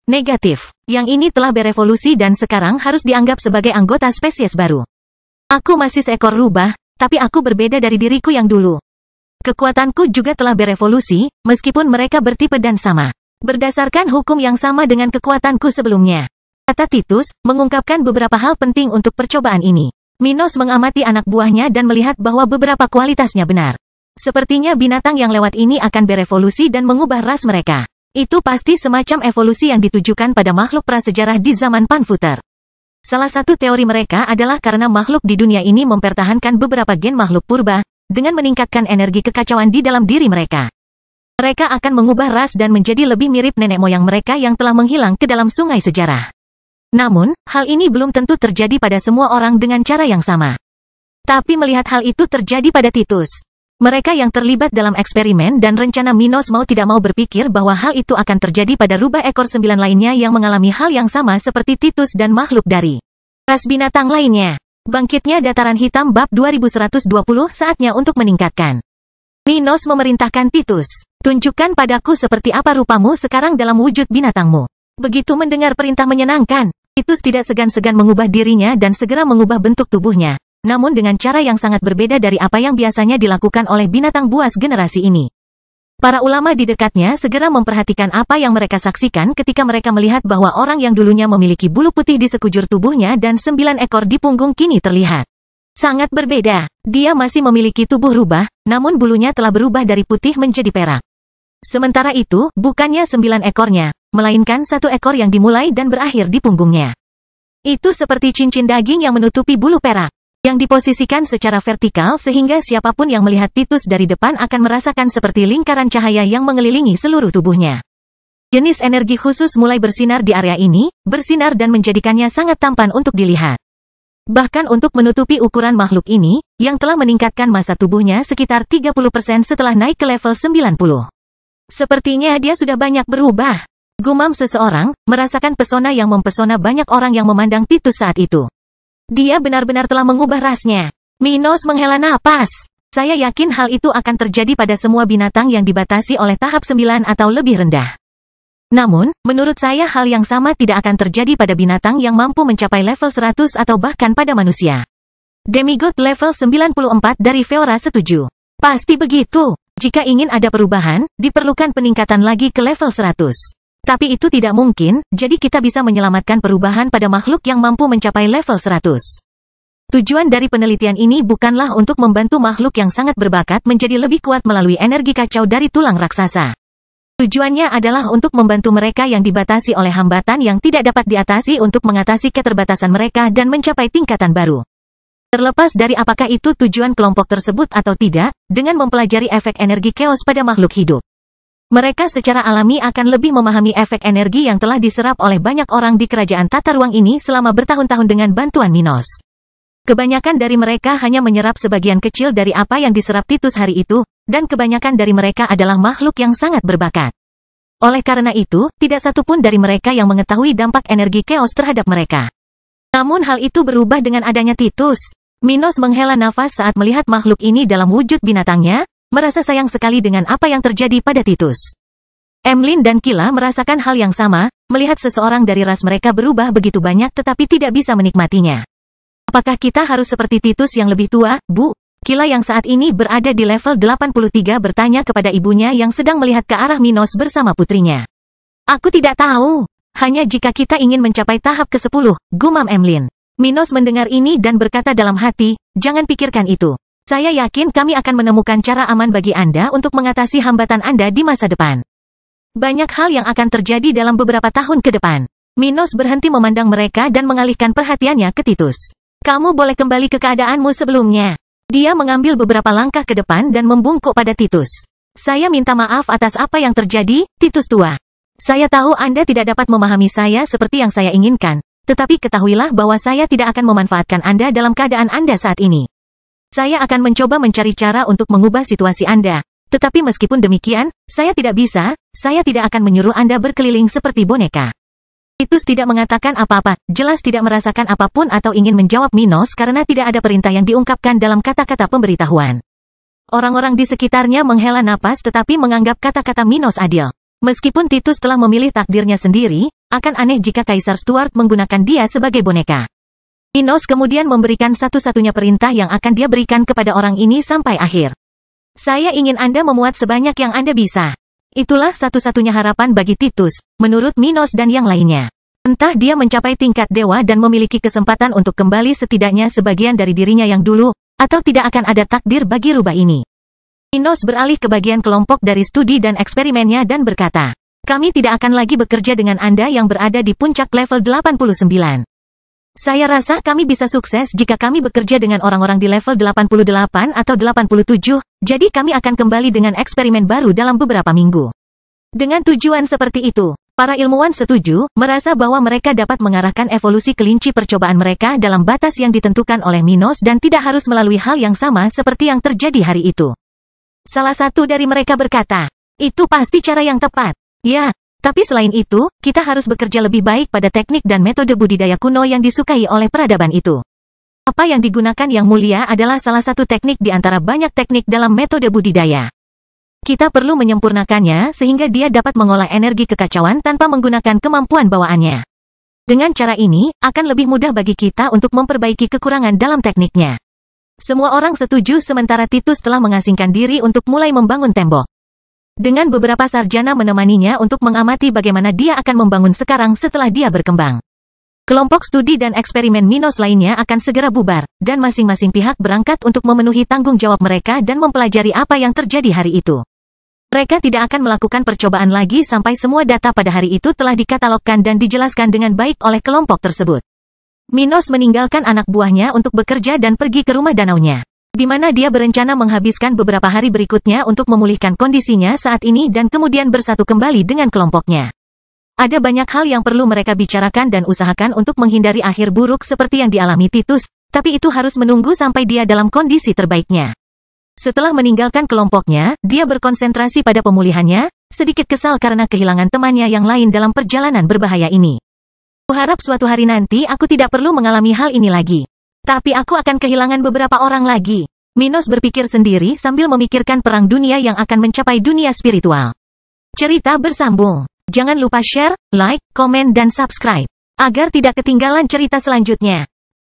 Negatif. Yang ini telah berevolusi dan sekarang harus dianggap sebagai anggota spesies baru. Aku masih seekor rubah, tapi aku berbeda dari diriku yang dulu. Kekuatanku juga telah berevolusi, meskipun mereka bertipe dan sama. Berdasarkan hukum yang sama dengan kekuatanku sebelumnya. Kata Titus, mengungkapkan beberapa hal penting untuk percobaan ini. Minos mengamati anak buahnya dan melihat bahwa beberapa kualitasnya benar. Sepertinya binatang yang lewat ini akan berevolusi dan mengubah ras mereka. Itu pasti semacam evolusi yang ditujukan pada makhluk prasejarah di zaman Panfuter. Salah satu teori mereka adalah karena makhluk di dunia ini mempertahankan beberapa gen makhluk purba, dengan meningkatkan energi kekacauan di dalam diri mereka. Mereka akan mengubah ras dan menjadi lebih mirip nenek moyang mereka yang telah menghilang ke dalam sungai sejarah. Namun, hal ini belum tentu terjadi pada semua orang dengan cara yang sama. Tapi melihat hal itu terjadi pada Titus, mereka yang terlibat dalam eksperimen dan rencana Minos mau tidak mau berpikir bahwa hal itu akan terjadi pada rubah ekor 9 lainnya yang mengalami hal yang sama seperti Titus dan makhluk dari ras binatang lainnya. Bangkitnya Dataran Hitam bab 2120 saatnya untuk meningkatkan. Minos memerintahkan Titus, tunjukkan padaku seperti apa rupamu sekarang dalam wujud binatangmu. Begitu mendengar perintah menyenangkan, Titus tidak segan-segan mengubah dirinya dan segera mengubah bentuk tubuhnya. Namun dengan cara yang sangat berbeda dari apa yang biasanya dilakukan oleh binatang buas generasi ini. Para ulama di dekatnya segera memperhatikan apa yang mereka saksikan ketika mereka melihat bahwa orang yang dulunya memiliki bulu putih di sekujur tubuhnya dan 9 ekor di punggung kini terlihat sangat berbeda. Dia masih memiliki tubuh rubah, namun bulunya telah berubah dari putih menjadi perak. Sementara itu, bukannya 9 ekornya, melainkan 1 ekor yang dimulai dan berakhir di punggungnya. Itu seperti cincin daging yang menutupi bulu perak, yang diposisikan secara vertikal sehingga siapapun yang melihat Titus dari depan akan merasakan seperti lingkaran cahaya yang mengelilingi seluruh tubuhnya. Jenis energi khusus mulai bersinar di area ini, bersinar dan menjadikannya sangat tampan untuk dilihat. Bahkan untuk menutupi ukuran makhluk ini, yang telah meningkatkan massa tubuhnya sekitar 30% setelah naik ke level 90. Sepertinya dia sudah banyak berubah. Gumam seseorang, merasakan pesona yang mempesona banyak orang yang memandang Titus saat itu. Dia benar-benar telah mengubah rasnya. Minos menghela napas. Saya yakin hal itu akan terjadi pada semua binatang yang dibatasi oleh tahap 9 atau lebih rendah. Namun, menurut saya hal yang sama tidak akan terjadi pada binatang yang mampu mencapai level 100 atau bahkan pada manusia. Demigod level 94 dari Feora setuju. Pasti begitu. Jika ingin ada perubahan, diperlukan peningkatan lagi ke level 100. Tapi itu tidak mungkin, jadi kita bisa menyelamatkan perubahan pada makhluk yang mampu mencapai level 100. Tujuan dari penelitian ini bukanlah untuk membantu makhluk yang sangat berbakat menjadi lebih kuat melalui energi kacau dari tulang raksasa. Tujuannya adalah untuk membantu mereka yang dibatasi oleh hambatan yang tidak dapat diatasi untuk mengatasi keterbatasan mereka dan mencapai tingkatan baru. Terlepas dari apakah itu tujuan kelompok tersebut atau tidak, dengan mempelajari efek energi chaos pada makhluk hidup, mereka secara alami akan lebih memahami efek energi yang telah diserap oleh banyak orang di kerajaan tata ruang ini selama bertahun-tahun dengan bantuan Minos. Kebanyakan dari mereka hanya menyerap sebagian kecil dari apa yang diserap Titus hari itu, dan kebanyakan dari mereka adalah makhluk yang sangat berbakat. Oleh karena itu, tidak satupun dari mereka yang mengetahui dampak energi chaos terhadap mereka. Namun hal itu berubah dengan adanya Titus. Minos menghela nafas saat melihat makhluk ini dalam wujud binatangnya, merasa sayang sekali dengan apa yang terjadi pada Titus. Emlyn dan Kila merasakan hal yang sama, melihat seseorang dari ras mereka berubah begitu banyak tetapi tidak bisa menikmatinya. Apakah kita harus seperti Titus yang lebih tua, Bu? Kila yang saat ini berada di level 83 bertanya kepada ibunya yang sedang melihat ke arah Minos bersama putrinya. Aku tidak tahu. Hanya jika kita ingin mencapai tahap ke-10, gumam Emlyn. Minos mendengar ini dan berkata dalam hati, jangan pikirkan itu. Saya yakin kami akan menemukan cara aman bagi Anda untuk mengatasi hambatan Anda di masa depan. Banyak hal yang akan terjadi dalam beberapa tahun ke depan. Minos berhenti memandang mereka dan mengalihkan perhatiannya ke Titus. Kamu boleh kembali ke keadaanmu sebelumnya. Dia mengambil beberapa langkah ke depan dan membungkuk pada Titus. Saya minta maaf atas apa yang terjadi, Titus tua. Saya tahu Anda tidak dapat memahami saya seperti yang saya inginkan. Tetapi ketahuilah bahwa saya tidak akan memanfaatkan Anda dalam keadaan Anda saat ini. Saya akan mencoba mencari cara untuk mengubah situasi Anda. Tetapi meskipun demikian, saya tidak bisa, saya tidak akan menyuruh Anda berkeliling seperti boneka. Titus tidak mengatakan apa-apa, jelas tidak merasakan apapun atau ingin menjawab Minos karena tidak ada perintah yang diungkapkan dalam kata-kata pemberitahuan. Orang-orang di sekitarnya menghela napas tetapi menganggap kata-kata Minos adil. Meskipun Titus telah memilih takdirnya sendiri, akan aneh jika Kaisar Stuart menggunakan dia sebagai boneka. Minos kemudian memberikan satu-satunya perintah yang akan dia berikan kepada orang ini sampai akhir. Saya ingin Anda memuat sebanyak yang Anda bisa. Itulah satu-satunya harapan bagi Titus, menurut Minos dan yang lainnya. Entah dia mencapai tingkat dewa dan memiliki kesempatan untuk kembali setidaknya sebagian dari dirinya yang dulu, atau tidak akan ada takdir bagi rubah ini. Minos beralih ke bagian kelompok dari studi dan eksperimennya dan berkata, kami tidak akan lagi bekerja dengan Anda yang berada di puncak level 89. Saya rasa kami bisa sukses jika kami bekerja dengan orang-orang di level 88 atau 87, jadi kami akan kembali dengan eksperimen baru dalam beberapa minggu. Dengan tujuan seperti itu, para ilmuwan setuju, merasa bahwa mereka dapat mengarahkan evolusi kelinci percobaan mereka dalam batas yang ditentukan oleh Minos dan tidak harus melalui hal yang sama seperti yang terjadi hari itu. Salah satu dari mereka berkata, itu pasti cara yang tepat. Ya, tapi selain itu, kita harus bekerja lebih baik pada teknik dan metode budidaya kuno yang disukai oleh peradaban itu. Apa yang digunakan yang mulia adalah salah satu teknik di antara banyak teknik dalam metode budidaya. Kita perlu menyempurnakannya sehingga dia dapat mengolah energi kekacauan tanpa menggunakan kemampuan bawaannya. Dengan cara ini, akan lebih mudah bagi kita untuk memperbaiki kekurangan dalam tekniknya. Semua orang setuju sementara Titus telah mengasingkan diri untuk mulai membangun tembok. Dengan beberapa sarjana menemaninya untuk mengamati bagaimana dia akan membangun sekarang setelah dia berkembang. Kelompok studi dan eksperimen Minos lainnya akan segera bubar, dan masing-masing pihak berangkat untuk memenuhi tanggung jawab mereka dan mempelajari apa yang terjadi hari itu. Mereka tidak akan melakukan percobaan lagi sampai semua data pada hari itu telah dikatalogkan dan dijelaskan dengan baik oleh kelompok tersebut. Minos meninggalkan anak buahnya untuk bekerja dan pergi ke rumah danaunya, di mana dia berencana menghabiskan beberapa hari berikutnya untuk memulihkan kondisinya saat ini dan kemudian bersatu kembali dengan kelompoknya. Ada banyak hal yang perlu mereka bicarakan dan usahakan untuk menghindari akhir buruk seperti yang dialami Titus, tapi itu harus menunggu sampai dia dalam kondisi terbaiknya. Setelah meninggalkan kelompoknya, dia berkonsentrasi pada pemulihannya, sedikit kesal karena kehilangan temannya yang lain dalam perjalanan berbahaya ini. Kuharap suatu hari nanti aku tidak perlu mengalami hal ini lagi. Tapi aku akan kehilangan beberapa orang lagi. Minos berpikir sendiri sambil memikirkan perang dunia yang akan mencapai dunia spiritual. Cerita bersambung. Jangan lupa share, like, komen dan subscribe. Agar tidak ketinggalan cerita selanjutnya.